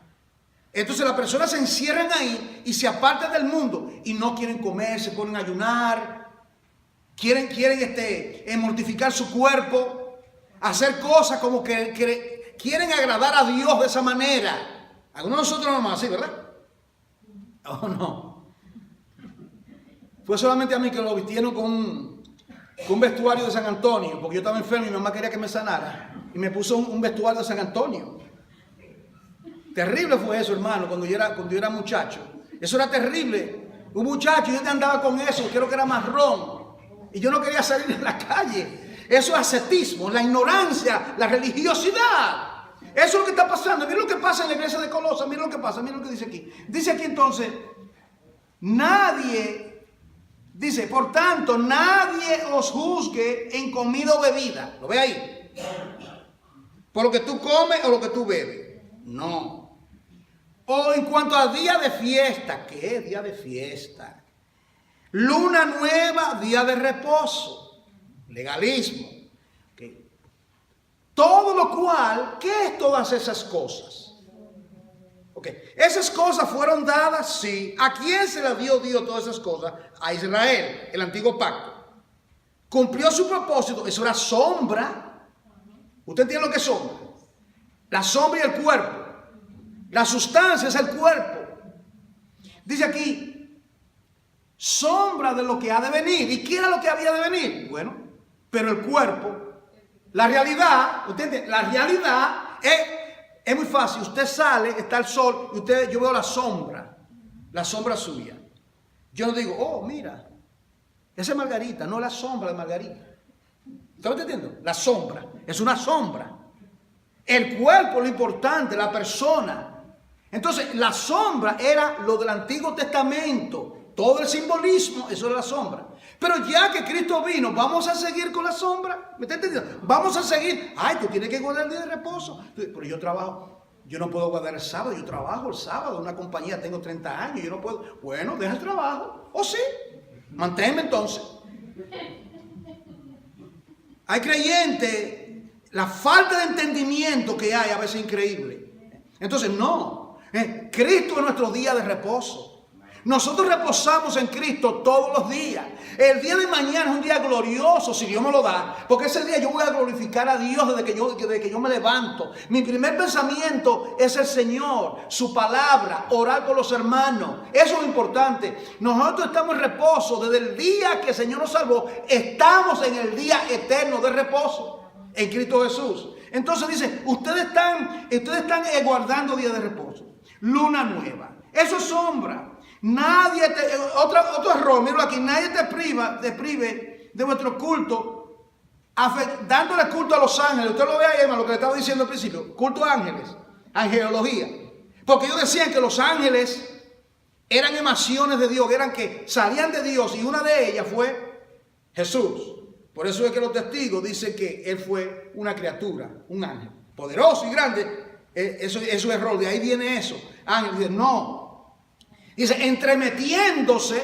Entonces las personas se encierran ahí y se apartan del mundo y no quieren comer, se ponen a ayunar, quieren mortificar su cuerpo, hacer cosas como que quieren agradar a Dios de esa manera. Algunos de nosotros no vamos así, ¿verdad? Oh, no. Fue solamente a mí que lo vistieron con un vestuario de San Antonio, porque yo estaba enfermo y mi mamá quería que me sanara. Y me puso un vestuario de San Antonio. Terrible fue eso, hermano, cuando yo era muchacho. Eso era terrible. Un muchacho, yo andaba con eso, creo que era marrón. Y yo no quería salir en la calle. Eso es ascetismo, la ignorancia, la religiosidad. Eso es lo que está pasando. Miren lo que pasa en la iglesia de Colosas. Miren lo que pasa. Miren lo que dice aquí. Dice aquí entonces, dice, por tanto, nadie os juzgue en comida o bebida. ¿Lo ve ahí? Por lo que tú comes o lo que tú bebes. No. O en cuanto a día de fiesta. ¿Qué día de fiesta? Luna nueva, día de reposo. Legalismo. Todo lo cual, ¿qué es todas esas cosas? Esas cosas fueron dadas, sí. ¿A quién se las dio Dios todas esas cosas? A Israel, el antiguo pacto. Cumplió su propósito, eso era sombra. ¿Usted entiende lo que es sombra? La sombra y el cuerpo. La sustancia es el cuerpo. Dice aquí, sombra de lo que ha de venir. ¿Y qué era lo que había de venir? Bueno, pero el cuerpo. La realidad, ¿usted entiende? La realidad es muy fácil. Usted sale, está el sol y yo veo la sombra suya. Yo no digo, oh, mira, esa es Margarita, no la sombra de Margarita. ¿Está entendiendo? La sombra, es una sombra. El cuerpo, lo importante, la persona. Entonces, la sombra era lo del Antiguo Testamento. Todo el simbolismo, eso era la sombra. Pero ya que Cristo vino, ¿vamos a seguir con la sombra? ¿Me está entendiendo? Vamos a seguir. Ay, tú tienes que guardar el día de reposo. Pero yo trabajo. Yo no puedo guardar el sábado. Yo trabajo el sábado en una compañía. Tengo 30 años. Yo no puedo. Bueno, deja el trabajo. ¿O sí? Manténme entonces. Hay creyentes. La falta de entendimiento que hay a veces es increíble. Entonces, no. Cristo es nuestro día de reposo. Nosotros reposamos en Cristo todos los días. El día de mañana es un día glorioso si Dios me lo da. Porque ese día yo voy a glorificar a Dios desde que yo me levanto. Mi primer pensamiento es el Señor, su palabra, orar por los hermanos. Eso es lo importante. Nosotros estamos en reposo. Desde el día que el Señor nos salvó, estamos en el día eterno de reposo en Cristo Jesús. Entonces dice, ustedes están guardando día de reposo. Luna nueva. Eso es sombra. Otro error, míralo aquí, nadie te prive de vuestro culto, dándole culto a los ángeles. Usted lo ve ahí, hermano, lo que le estaba diciendo al principio, culto a ángeles, angelología. Porque ellos decían que los ángeles eran emaciones de Dios, eran que salían de Dios, y una de ellas fue Jesús. Por eso es que los testigos dicen que él fue una criatura, un ángel, poderoso y grande. Eso es error, de ahí viene eso. Ángel dice, no. Dice, entremetiéndose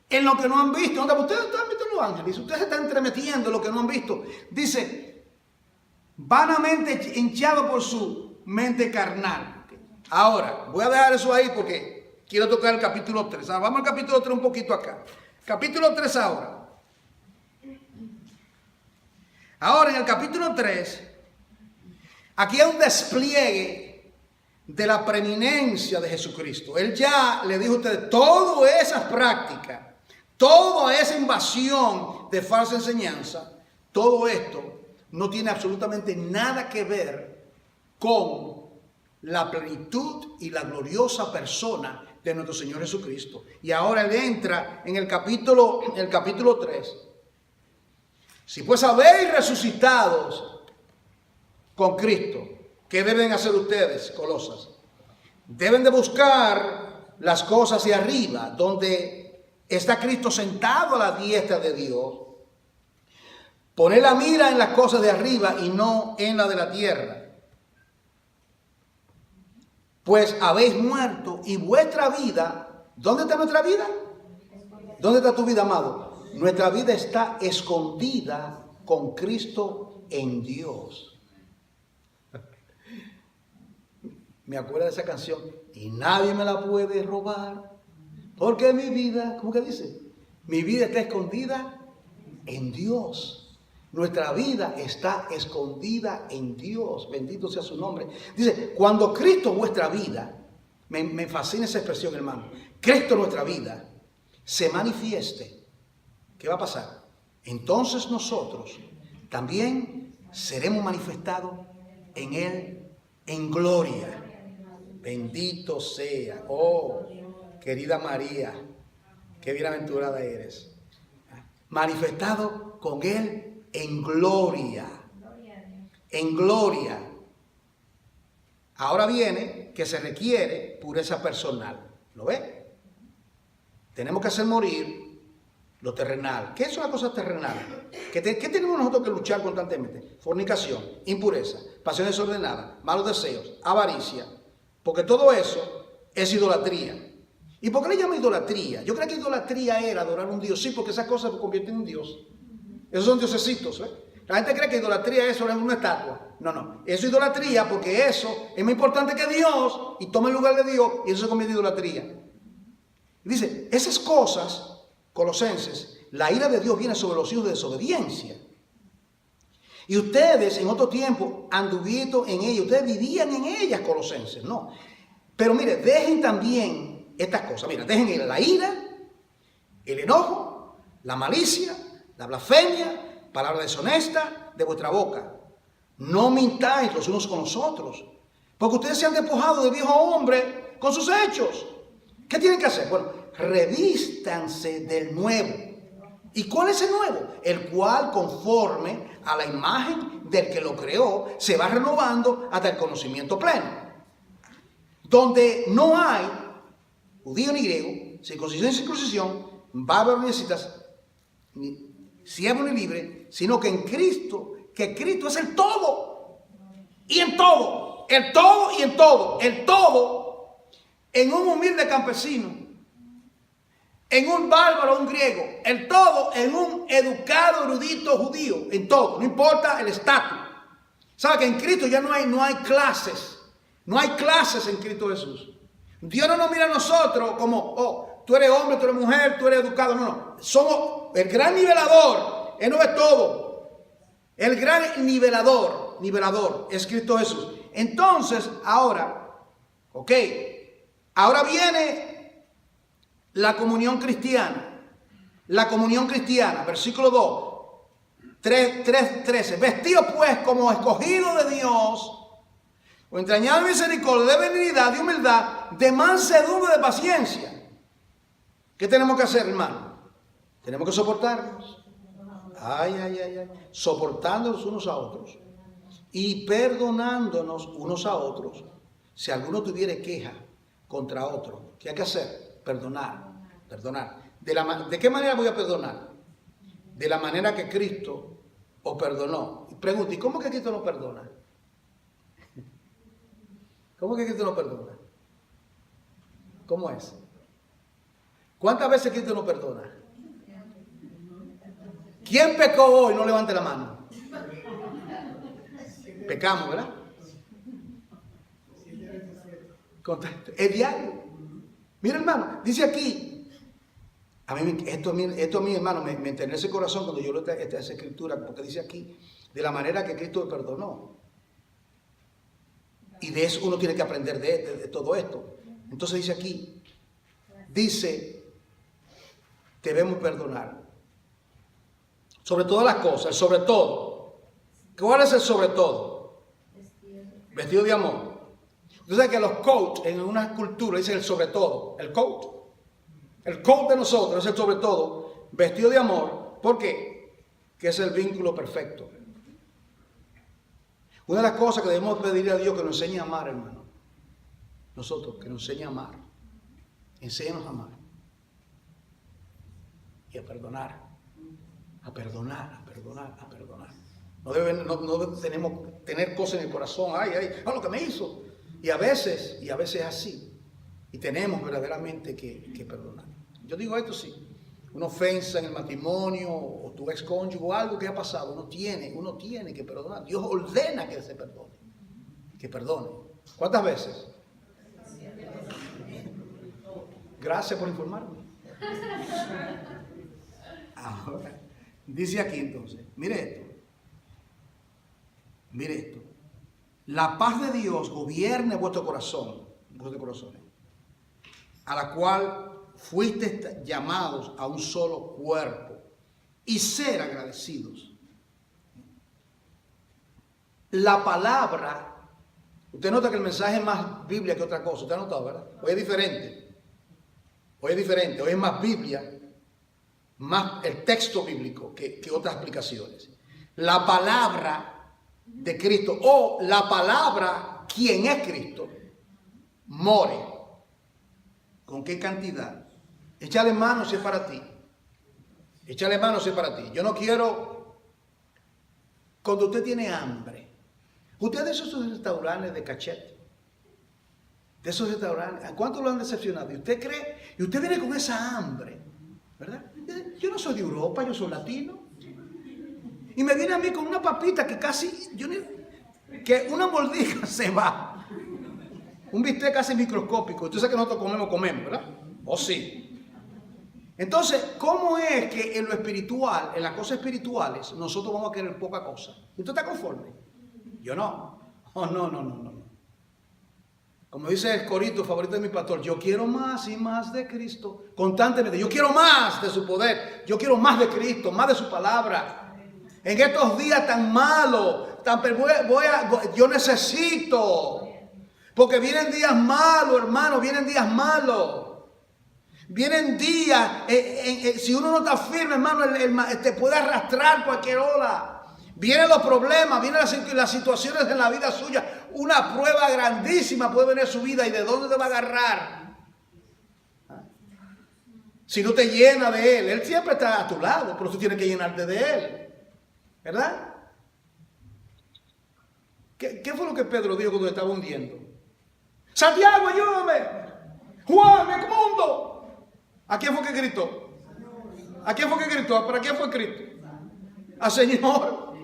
en lo que no han visto. Ustedes están viendo los ángeles. Dice, ustedes se están entremetiendo en lo que no han visto. Dice, vanamente hinchado por su mente carnal. Ahora, voy a dejar eso ahí porque quiero tocar el capítulo 3. Ahora, vamos al capítulo 3 un poquito acá. Capítulo 3 ahora. Ahora, en el capítulo 3, aquí hay un despliegue de la preeminencia de Jesucristo. Él ya le dijo a ustedes, todas esas prácticas, toda esa invasión de falsa enseñanza, todo esto no tiene absolutamente nada que ver con la plenitud y la gloriosa persona de nuestro Señor Jesucristo. Y ahora él entra en el capítulo 3. Si pues habéis resucitados con Cristo, ¿qué deben hacer ustedes, Colosas? Deben de buscar las cosas de arriba, donde está Cristo sentado a la diestra de Dios. Poner la mira en las cosas de arriba y no en la de la tierra. Pues habéis muerto y vuestra vida, ¿dónde está nuestra vida? ¿Dónde está tu vida, amado? Nuestra vida está escondida con Cristo en Dios. Me acuerdo de esa canción. Y nadie me la puede robar, porque mi vida, ¿cómo que dice? Mi vida está escondida en Dios. Nuestra vida está escondida en Dios. Bendito sea su nombre. Dice, cuando Cristo vuestra vida, me fascina esa expresión, hermano. Cristo nuestra vida se manifieste. ¿Qué va a pasar? Entonces nosotros también seremos manifestados en Él en gloria. Bendito sea. Oh, querida María, qué bienaventurada eres. Manifestado con Él en gloria. En gloria. Ahora viene que se requiere pureza personal. ¿Lo ve? Tenemos que hacer morir lo terrenal. ¿Qué es una cosa terrenal? ¿Qué tenemos nosotros que luchar constantemente? Fornicación, impureza, pasión desordenada, malos deseos, avaricia. Porque todo eso es idolatría. ¿Y por qué le llamo idolatría? Yo creo que idolatría era adorar a un Dios. Sí, porque esas cosas se convierten en un Dios. Esos son diosesitos. La gente cree que idolatría es sobre una estatua. No. Eso es idolatría porque eso es más importante que Dios y toma el lugar de Dios y eso se convierte en idolatría. Dice, esas cosas... Colosenses, la ira de Dios viene sobre los hijos de desobediencia. Y ustedes en otro tiempo anduvieron en ellas, ustedes vivían en ellas, Colosenses, no. Pero mire, dejen también estas cosas, mira, dejen la ira, el enojo, la malicia, la blasfemia, palabra deshonesta de vuestra boca. No mintáis los unos con los otros, porque ustedes se han despojado de viejo hombre con sus hechos. ¿Qué tienen que hacer? Bueno, revístanse del nuevo. ¿Y cuál es el nuevo? El cual, conforme a la imagen del que lo creó, se va renovando hasta el conocimiento pleno. Donde no hay judío ni griego, circuncisión ni circuncisión, bárbaro ni escitas, ni siervo ni libre, sino que en Cristo, que Cristo es el todo. Y en todo, el todo y en todo, el todo en un humilde campesino, en un bárbaro, un griego, el todo en un educado, erudito judío, en todo, no importa el estatus. ¿Sabe que en Cristo ya no hay clases? No hay clases en Cristo Jesús. Dios no nos mira a nosotros como, oh, tú eres hombre, tú eres mujer, tú eres educado. No. Somos el gran nivelador. Él no ve todo. El gran nivelador es Cristo Jesús. Entonces, ahora, ok, ahora viene la comunión cristiana. La comunión cristiana, versículo 2, 3:13. Vestidos pues como escogidos de Dios, con entrañable misericordia, de benignidad, de humildad, de mansedumbre, de paciencia. ¿Qué tenemos que hacer, hermano? Tenemos que soportarnos. Soportándonos unos a otros y perdonándonos unos a otros. Si alguno tuviera queja contra otro, ¿qué hay que hacer? Perdonar. ¿De qué manera voy a perdonar? De la manera que Cristo os perdonó. Y pregunta, ¿y cómo que Cristo nos perdona? ¿Cómo que Cristo no perdona? ¿Cómo es? ¿Cuántas veces Cristo no perdona? ¿Quién pecó hoy? No levante la mano. Pecamos, ¿verdad? Es diario. Mira, hermano, dice aquí. Esto a mí, hermano, me enternece el corazón cuando yo leo esta escritura, porque dice aquí, de la manera que Cristo perdonó. Y de eso uno tiene que aprender de todo esto. Entonces dice aquí, debemos perdonar. Sobre todas las cosas, el sobre todo. ¿Cuál es el sobre todo? Vestido de amor. Entonces que los coach en una cultura dicen el sobre todo. El coach de nosotros es el sobre todo, vestido de amor. ¿Por qué? Que es el vínculo perfecto. Una de las cosas que debemos pedirle a Dios que nos enseñe a amar, hermano. Nosotros, que nos enseñe a amar. Enséñanos a amar. Y a perdonar. A perdonar. No tenemos tener cosas en el corazón. Lo que me hizo. Y a veces es así. Y tenemos verdaderamente que perdonar. Yo digo esto sí. Una ofensa en el matrimonio o tu ex cónyuge o algo que ha pasado, uno tiene que perdonar. Dios ordena que se perdone. Que perdone. ¿Cuántas veces? Gracias por informarme. Ahora, dice aquí entonces, mire esto. La paz de Dios gobierne vuestros corazones, a la cual fuiste llamados a un solo cuerpo, y ser agradecidos. La palabra, usted nota que el mensaje es más Biblia que otra cosa, usted ha notado, ¿verdad? Hoy es diferente, hoy es más Biblia, más el texto bíblico que otras explicaciones. La palabra de Cristo, o la palabra, quien es Cristo, more. ¿Con qué cantidad? Échale mano si es para ti. Yo no quiero, cuando usted tiene hambre, usted de esos restaurantes de cachete, de esos restaurantes, ¿a cuánto lo han decepcionado? Y usted cree, y usted viene con esa hambre, ¿verdad? Yo no soy de Europa, yo soy latino. Y me viene a mí con una papita que que una mordida se va. Un bistec casi microscópico. Usted sabe que nosotros comemos, ¿verdad? ¿O sí? Entonces, ¿cómo es que en lo espiritual, en las cosas espirituales, nosotros vamos a querer poca cosa? ¿Usted está conforme? Yo no. Oh, no. Como dice el corito favorito de mi pastor, yo quiero más y más de Cristo. Constantemente, yo quiero más de su poder. Yo quiero más de Cristo, más de su palabra. En estos días tan malos, yo necesito. Porque vienen días malos, hermano, vienen días malos. Vienen días, si uno no está firme, hermano, te puede arrastrar cualquier ola. Vienen los problemas, vienen las situaciones en la vida suya. Una prueba grandísima puede venir a su vida. ¿Y de dónde te va a agarrar? Si no te llena de Él. Él siempre está a tu lado, pero tú tienes que llenarte de Él. ¿Verdad? ¿Qué fue lo que Pedro dijo cuando estaba hundiendo? Santiago, ayúdame. Juan, mi mundo. ¿A quién fue que gritó? ¿Para quién fue Cristo? Al Señor.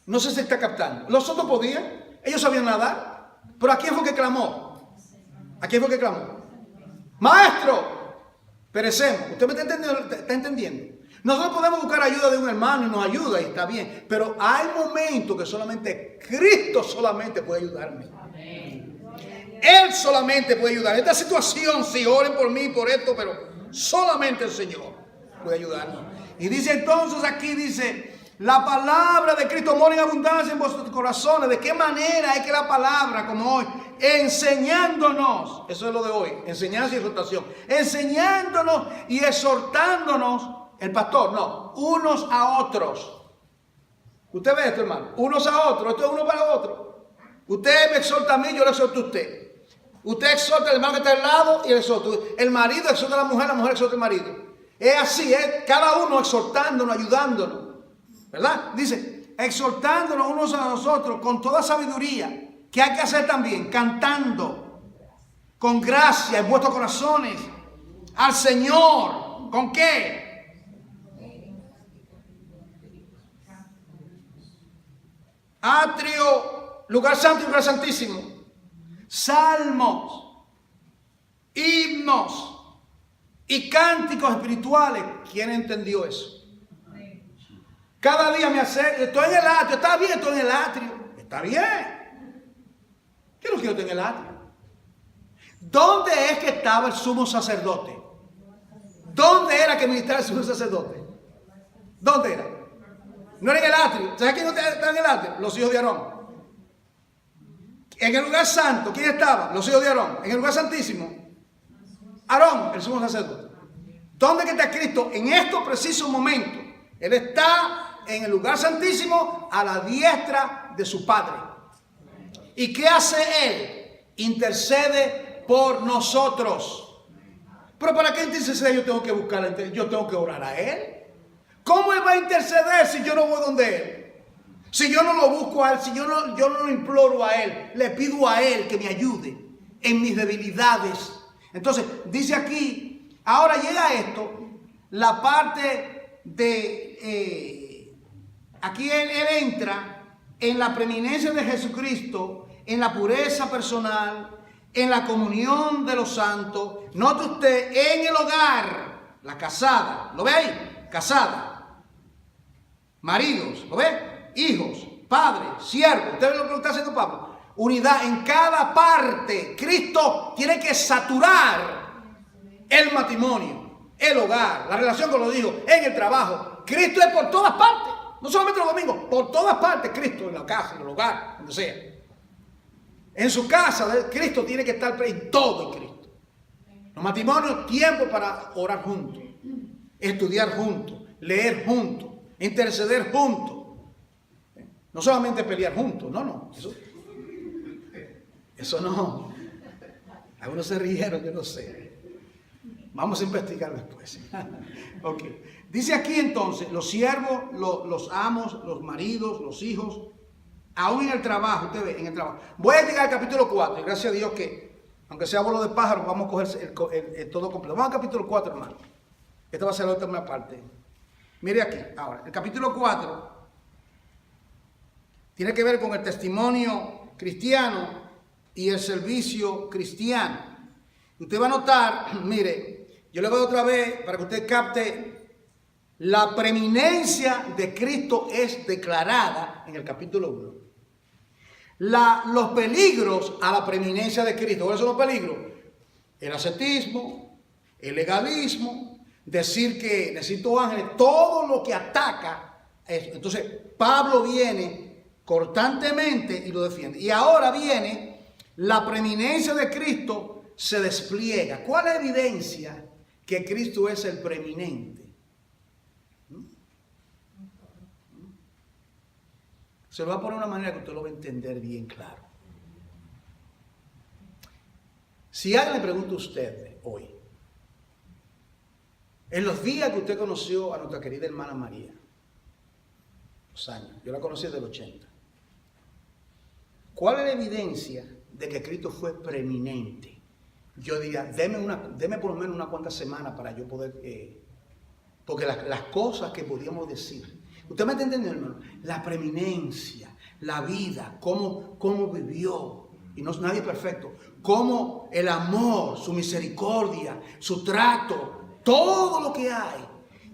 No sé si está captando. Los otros podían, ellos sabían nadar, pero ¿a quién fue que clamó? Maestro, perecemos. ¿Usted me está entendiendo? Nosotros podemos buscar ayuda de un hermano y nos ayuda y está bien, pero hay momentos que solamente Cristo puede ayudarme. Él solamente puede ayudar. En esta situación, sí, oren por mí, por esto, pero solamente el Señor puede ayudarnos. Y dice entonces aquí, la palabra de Cristo mora en abundancia en vuestros corazones. ¿De qué manera es que la palabra, como hoy, enseñándonos, eso es lo de hoy, enseñanza y exhortación, enseñándonos y exhortándonos, el pastor, no, unos a otros. Usted ve esto, hermano, unos a otros, esto es uno para otro. Usted me exhorta a mí, yo le exhorto a usted. Usted exhorta al hermano que está al lado y le exhorta. El marido exhorta a la mujer exhorta al marido. Es así, cada uno exhortándonos, ayudándonos. ¿Verdad? Dice, exhortándonos unos a nosotros con toda sabiduría ¿Qué hay que hacer también? Cantando con gracia en vuestros corazones al Señor. ¿Con qué? Atrio, lugar santo y lugar santísimo. Salmos, himnos y cánticos espirituales. ¿Quién entendió eso? Cada día me acerco, estoy en el atrio, está bien, estoy en el atrio, está bien. Yo no quiero estar en el atrio. ¿Dónde es que estaba el sumo sacerdote? ¿Dónde era que ministraba el sumo sacerdote? ¿Dónde era? No era en el atrio. ¿Sabes quién estaba en el atrio? Los hijos de Aarón. En el lugar santo, ¿quién estaba? Los hijos de Aarón. En el lugar santísimo, Aarón, el sumo sacerdote. ¿Dónde que está Cristo? En estos precisos momentos. Él está en el lugar santísimo a la diestra de su Padre. ¿Y qué hace Él? Intercede por nosotros. Pero ¿para qué interceder? Yo tengo que buscar, yo tengo que orar a Él. ¿Cómo Él va a interceder si yo no voy donde Él? Si yo no lo busco a Él, si yo no lo imploro a Él, le pido a Él que me ayude en mis debilidades. Entonces, dice aquí, ahora llega esto, la parte de, aquí él entra en la preeminencia de Jesucristo, en la pureza personal, en la comunión de los santos. Note usted, en el hogar, la casada, ¿lo ve ahí? Casada, maridos, ¿lo ve? Hijos, padres, siervos. ¿Usted ve lo que está haciendo Pablo? Unidad en cada parte. Cristo tiene que saturar el matrimonio, el hogar, la relación con los hijos, en el trabajo. Cristo es por todas partes. No solamente los domingos, por todas partes. Cristo en la casa, en el hogar, donde sea. En su casa, Cristo tiene que estar en todo en Cristo. Los matrimonios, tiempo para orar juntos, estudiar juntos, leer juntos, interceder juntos. No solamente pelear juntos, no. Eso no. Algunos se rieron, yo no sé. Vamos a investigar después. Ok. Dice aquí entonces, los siervos, los amos, los maridos, los hijos, aún en el trabajo, usted ve, en el trabajo. Voy a llegar al capítulo 4, y gracias a Dios que, aunque sea vuelo de pájaro, vamos a coger el todo completo. Vamos al capítulo 4, hermano. Esta va a ser la última parte. Mire aquí, ahora, el capítulo 4 tiene que ver con el testimonio cristiano y el servicio cristiano. Usted va a notar, mire, yo le voy otra vez para que usted capte, la preeminencia de Cristo es declarada en el capítulo 1. Los peligros a la preeminencia de Cristo, ¿cuáles son los peligros? El ascetismo, el legalismo, decir que necesito ángeles, todo lo que ataca eso. Entonces, Pablo viene cortantemente y lo defiende. Y ahora viene la preeminencia de Cristo, se despliega. ¿Cuál es la evidencia que Cristo es el preeminente? Se lo va a poner de una manera que usted lo va a entender bien claro. Si alguien le pregunta a usted hoy, en los días que usted conoció a nuestra querida hermana María, los años, yo la conocí desde el 80, ¿cuál es la evidencia de que Cristo fue preeminente? Yo diría, deme por lo menos unas cuantas semanas para yo poder, porque las cosas que podíamos decir, ¿usted me está entendiendo, hermano? La preeminencia, la vida, cómo vivió, y no es nadie perfecto, cómo el amor, su misericordia, su trato, todo lo que hay.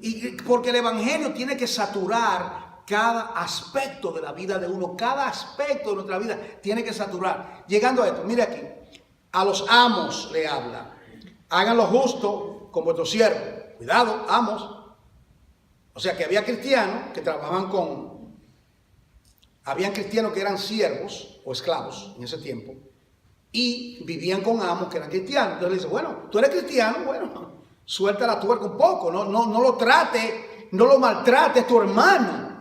Y porque el evangelio tiene que saturar cada aspecto de la vida de uno, cada aspecto de nuestra vida tiene que saturar. Llegando a esto, mire aquí, a los amos le habla, hagan lo justo con vuestros siervos. Cuidado, amos. O sea que había cristianos que trabajaban habían cristianos que eran siervos o esclavos en ese tiempo y vivían con amos que eran cristianos. Entonces le dice, bueno, tú eres cristiano, bueno, suelta la tuerca un poco, no lo trate, no lo maltrate, es tu hermano.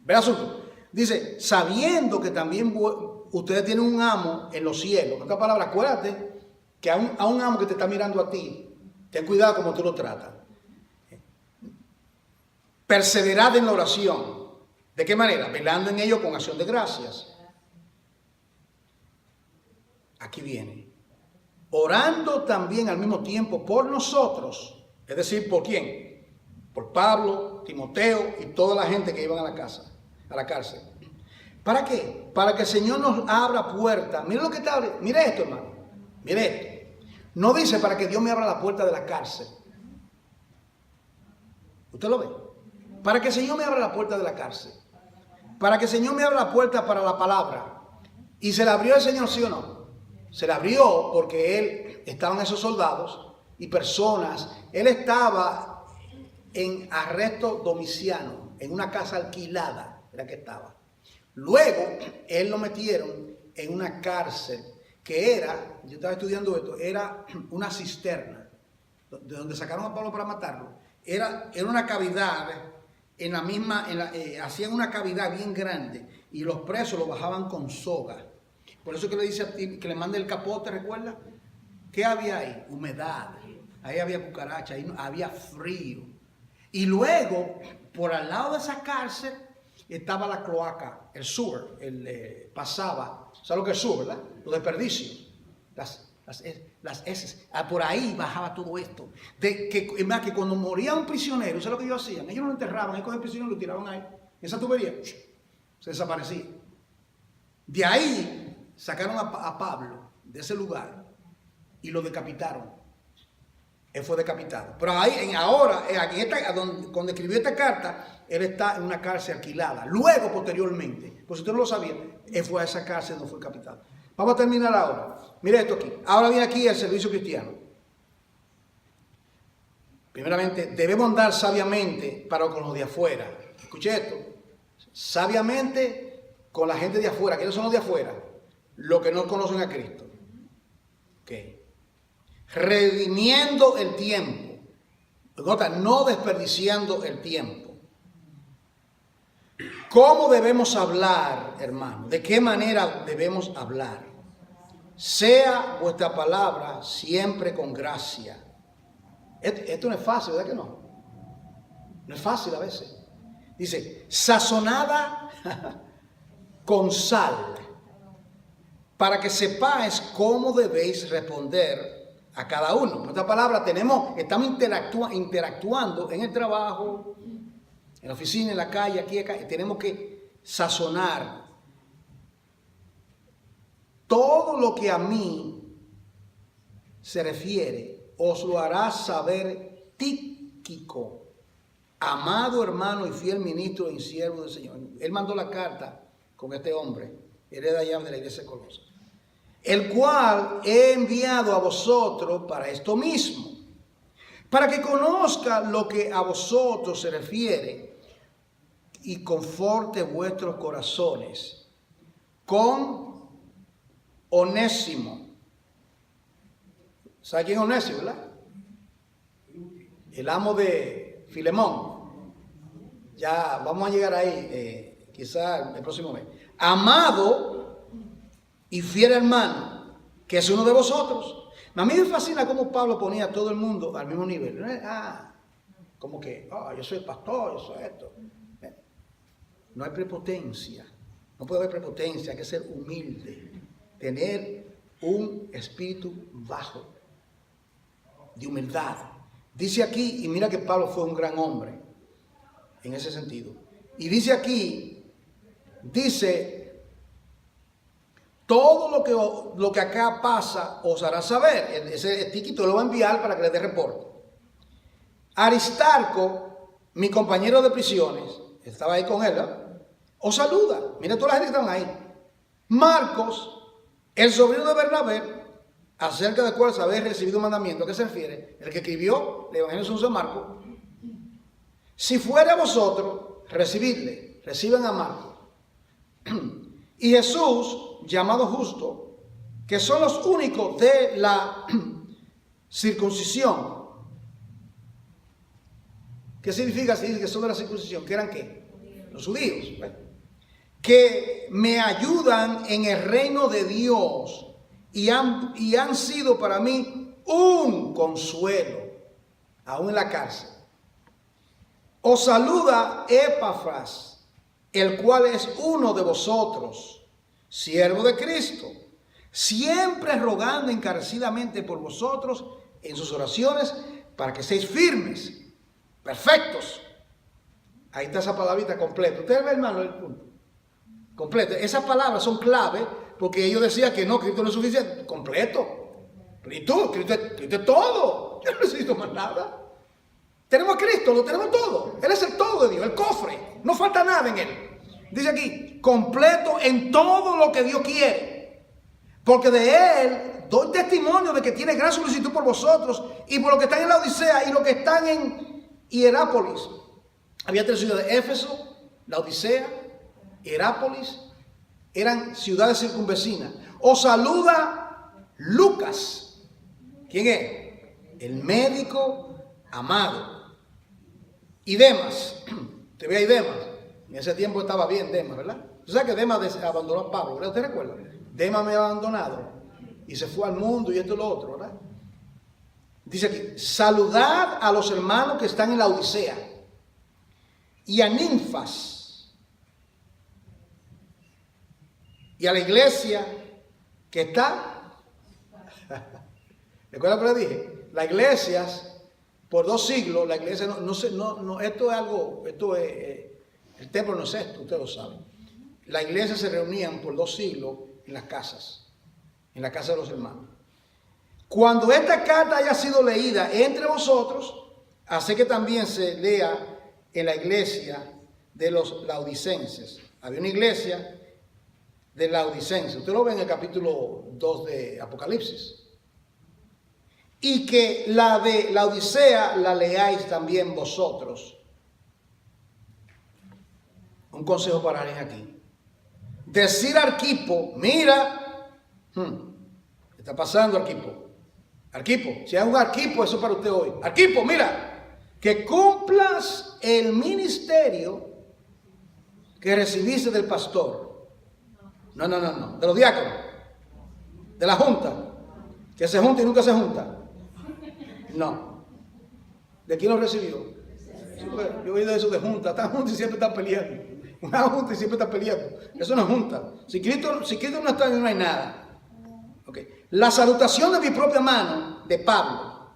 Ve el asunto. Dice, sabiendo que también ustedes tienen un amo en los cielos. En otras palabras, acuérdate que a un amo que te está mirando a ti, ten cuidado como tú lo tratas. Perseverad en la oración. ¿De qué manera? Velando en ello con acción de gracias. aquí viene, orando también al mismo tiempo por nosotros, es decir, ¿por quién? Por Pablo, Timoteo y toda la gente que iban a la cárcel. ¿Para qué? Para que el Señor nos abra puerta. Mire lo que está abriendo. Mire esto, hermano. Mire esto. No dice para que Dios me abra la puerta de la cárcel. ¿Usted lo ve? Para que el Señor me abra la puerta de la cárcel. Para que el Señor me abra la puerta para la palabra. ¿Y se la abrió el Señor, sí o no? Se la abrió porque Él, estaban esos soldados y personas. Él estaba en arresto domiciliario, en una casa alquilada, era que estaba. Luego, Él lo metieron en una cárcel que era, yo estaba estudiando esto, era una cisterna, de donde sacaron a Pablo para matarlo. Era una cavidad, en la misma, hacían una cavidad bien grande y los presos lo bajaban con soga. Por eso que le dice a ti, que le mande el capote, ¿recuerda? ¿Qué había ahí? Humedad. Ahí había cucaracha, ahí había frío. Y luego, por al lado de esa cárcel, estaba la cloaca, el sewer, pasaba. ¿Sabes lo que es el sewer, verdad? Los desperdicios, las heces. Por ahí bajaba todo esto. Es más, que cuando moría un prisionero, ¿sabes lo que ellos hacían? Ellos no lo enterraban, ellos cogían el prisionero y lo tiraban ahí. Esa tubería se desaparecía. De ahí sacaron a Pablo de ese lugar y lo decapitaron. Él fue decapitado. Pero ahí, ahora, cuando escribió esta carta, él está en una cárcel alquilada. Luego, posteriormente, pues si usted no lo sabía, él fue a esa cárcel donde fue decapitado. Vamos a terminar ahora. Mire esto aquí. Ahora viene aquí el servicio cristiano. Primeramente, debemos andar sabiamente para con los de afuera. Escuche esto. Sabiamente con la gente de afuera. ¿Quiénes son los de afuera? Los que no conocen a Cristo. Okay. Redimiendo el tiempo. Nota, no desperdiciando el tiempo. ¿Cómo debemos hablar, hermano? ¿De qué manera debemos hablar? Sea vuestra palabra siempre con gracia. Esto no es fácil, ¿verdad que no? No es fácil a veces. Dice, sazonada con sal, para que sepáis cómo debéis responder a cada uno. En otras palabras, estamos interactuando en el trabajo, en la oficina, en la calle, aquí, acá, y tenemos que sazonar. Todo lo que a mí se refiere, os lo hará saber Tíquico, amado hermano y fiel ministro y siervo del Señor. Él mandó la carta con este hombre, hereda allá de la iglesia de Colosas, el cual he enviado a vosotros para esto mismo, para que conozca lo que a vosotros se refiere y conforte vuestros corazones con Onésimo. ¿Sabe quién es Onésimo, verdad? El amo de Filemón. Ya vamos a llegar ahí, quizás el próximo mes. Amado y fiel hermano, que es uno de vosotros. A mí me fascina cómo Pablo ponía a todo el mundo al mismo nivel. Como que, yo soy el pastor, yo soy esto. No hay prepotencia. No puede haber prepotencia, hay que ser humilde. Tener un espíritu bajo, de humildad. Dice aquí, y mira que Pablo fue un gran hombre, en ese sentido. Y dice aquí, todo lo que acá pasa os hará saber. Ese Tíquico lo va a enviar para que le dé reporte. Aristarco, mi compañero de prisiones, estaba ahí con él, ¿no? Os saluda. Mira toda la gente que estaban ahí. Marcos, el sobrino de Bernabé, acerca del cual habéis recibido un mandamiento. ¿A qué se refiere? El que escribió el Evangelio según San Marcos. Si fuera vosotros, recibidle. Reciban a Marcos. Y Jesús, llamado justo, que son los únicos de la circuncisión. ¿Qué significa si dice que son de la circuncisión? ¿Que eran qué? Los judíos. ¿Ven? Que me ayudan en el reino de Dios y han sido para mí un consuelo, aún en la cárcel. Os saluda Epafras, el cual es uno de vosotros, siervo de Cristo, siempre rogando encarecidamente por vosotros en sus oraciones, para que seáis firmes, perfectos. Ahí está esa palabrita completa. Ustedes ven, hermano, el punto. Completo. Esas palabras son clave porque ellos decían que no, Cristo no es suficiente. Completo. Cristo es todo. Yo no necesito más nada. Tenemos a Cristo, lo tenemos todo. Él es el todo de Dios, el cofre. No falta nada en Él. Dice aquí, completo en todo lo que Dios quiere. Porque de Él doy testimonio de que tiene gran solicitud por vosotros y por los que están en la Odisea y los que están en Hierápolis. Había 3 ciudades: Éfeso, la Odisea, Hierápolis. Eran ciudades circunvecinas. Os saluda Lucas. ¿Quién es? El médico amado. Y Demas. Te ve ahí Demas. En ese tiempo estaba bien Demas, ¿verdad? Tú sabes que Demas abandonó a Pablo, ¿verdad? ¿Usted recuerda? Demas me ha abandonado y se fue al mundo y esto y lo otro, ¿verdad? Dice aquí, saludad a los hermanos que están en la Odisea y a Ninfas y a la iglesia que está. ¿Recuerda lo que le dije? Las iglesias, por 2 siglos, la iglesia no, esto es algo, el templo no es esto, ustedes lo saben. La iglesia se reunían por 2 siglos en las casas, en la casa de los hermanos. Cuando esta carta haya sido leída entre vosotros, hace que también se lea en la iglesia de los laodicenses. Había una iglesia de laodicenses. Usted lo ve en el capítulo 2 de Apocalipsis. Y que la de la Odisea la leáis también vosotros. Un consejo para alguien aquí. Decir a Arquipo, mira, ¿qué está pasando, Arquipo? Arquipo, si hay un Arquipo, eso es para usted hoy. Arquipo, mira, que cumplas el ministerio que recibiste del pastor. No, de los diáconos, de la junta, que se junta y nunca se junta. No. ¿De quién lo recibió? Sí, yo he oído eso de junta. Están juntos y siempre están peleando. Una junta y siempre están peleando. Eso no es junta. Si Cristo no está, no hay nada. Okay. La salutación de mi propia mano, de Pablo,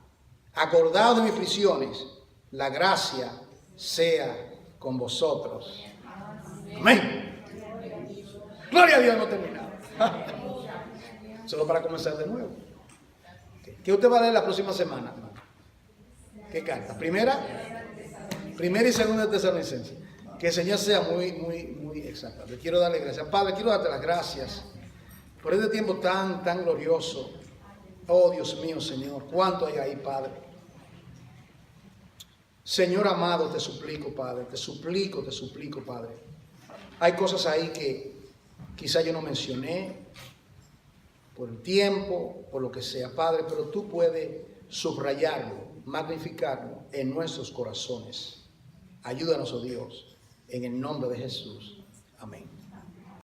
acordado de mis prisiones, la gracia sea con vosotros. Amén. Gloria a Dios, no terminado. Solo para comenzar de nuevo. ¿Qué usted va a leer la próxima semana, hermano? ¿Qué carta? Primera y segunda de Tesalonicenses. Que el Señor sea muy exacto. Le quiero darle gracias. Padre, quiero darte las gracias por este tiempo tan glorioso. Oh, Dios mío, Señor, ¿cuánto hay ahí, Padre? Señor amado, te suplico, Padre, te suplico, Padre. Hay cosas ahí que quizá yo no mencioné por el tiempo, por lo que sea, Padre, pero tú puedes subrayarlo, magnificarlo en nuestros corazones. Ayúdanos, oh Dios, en el nombre de Jesús. Amén.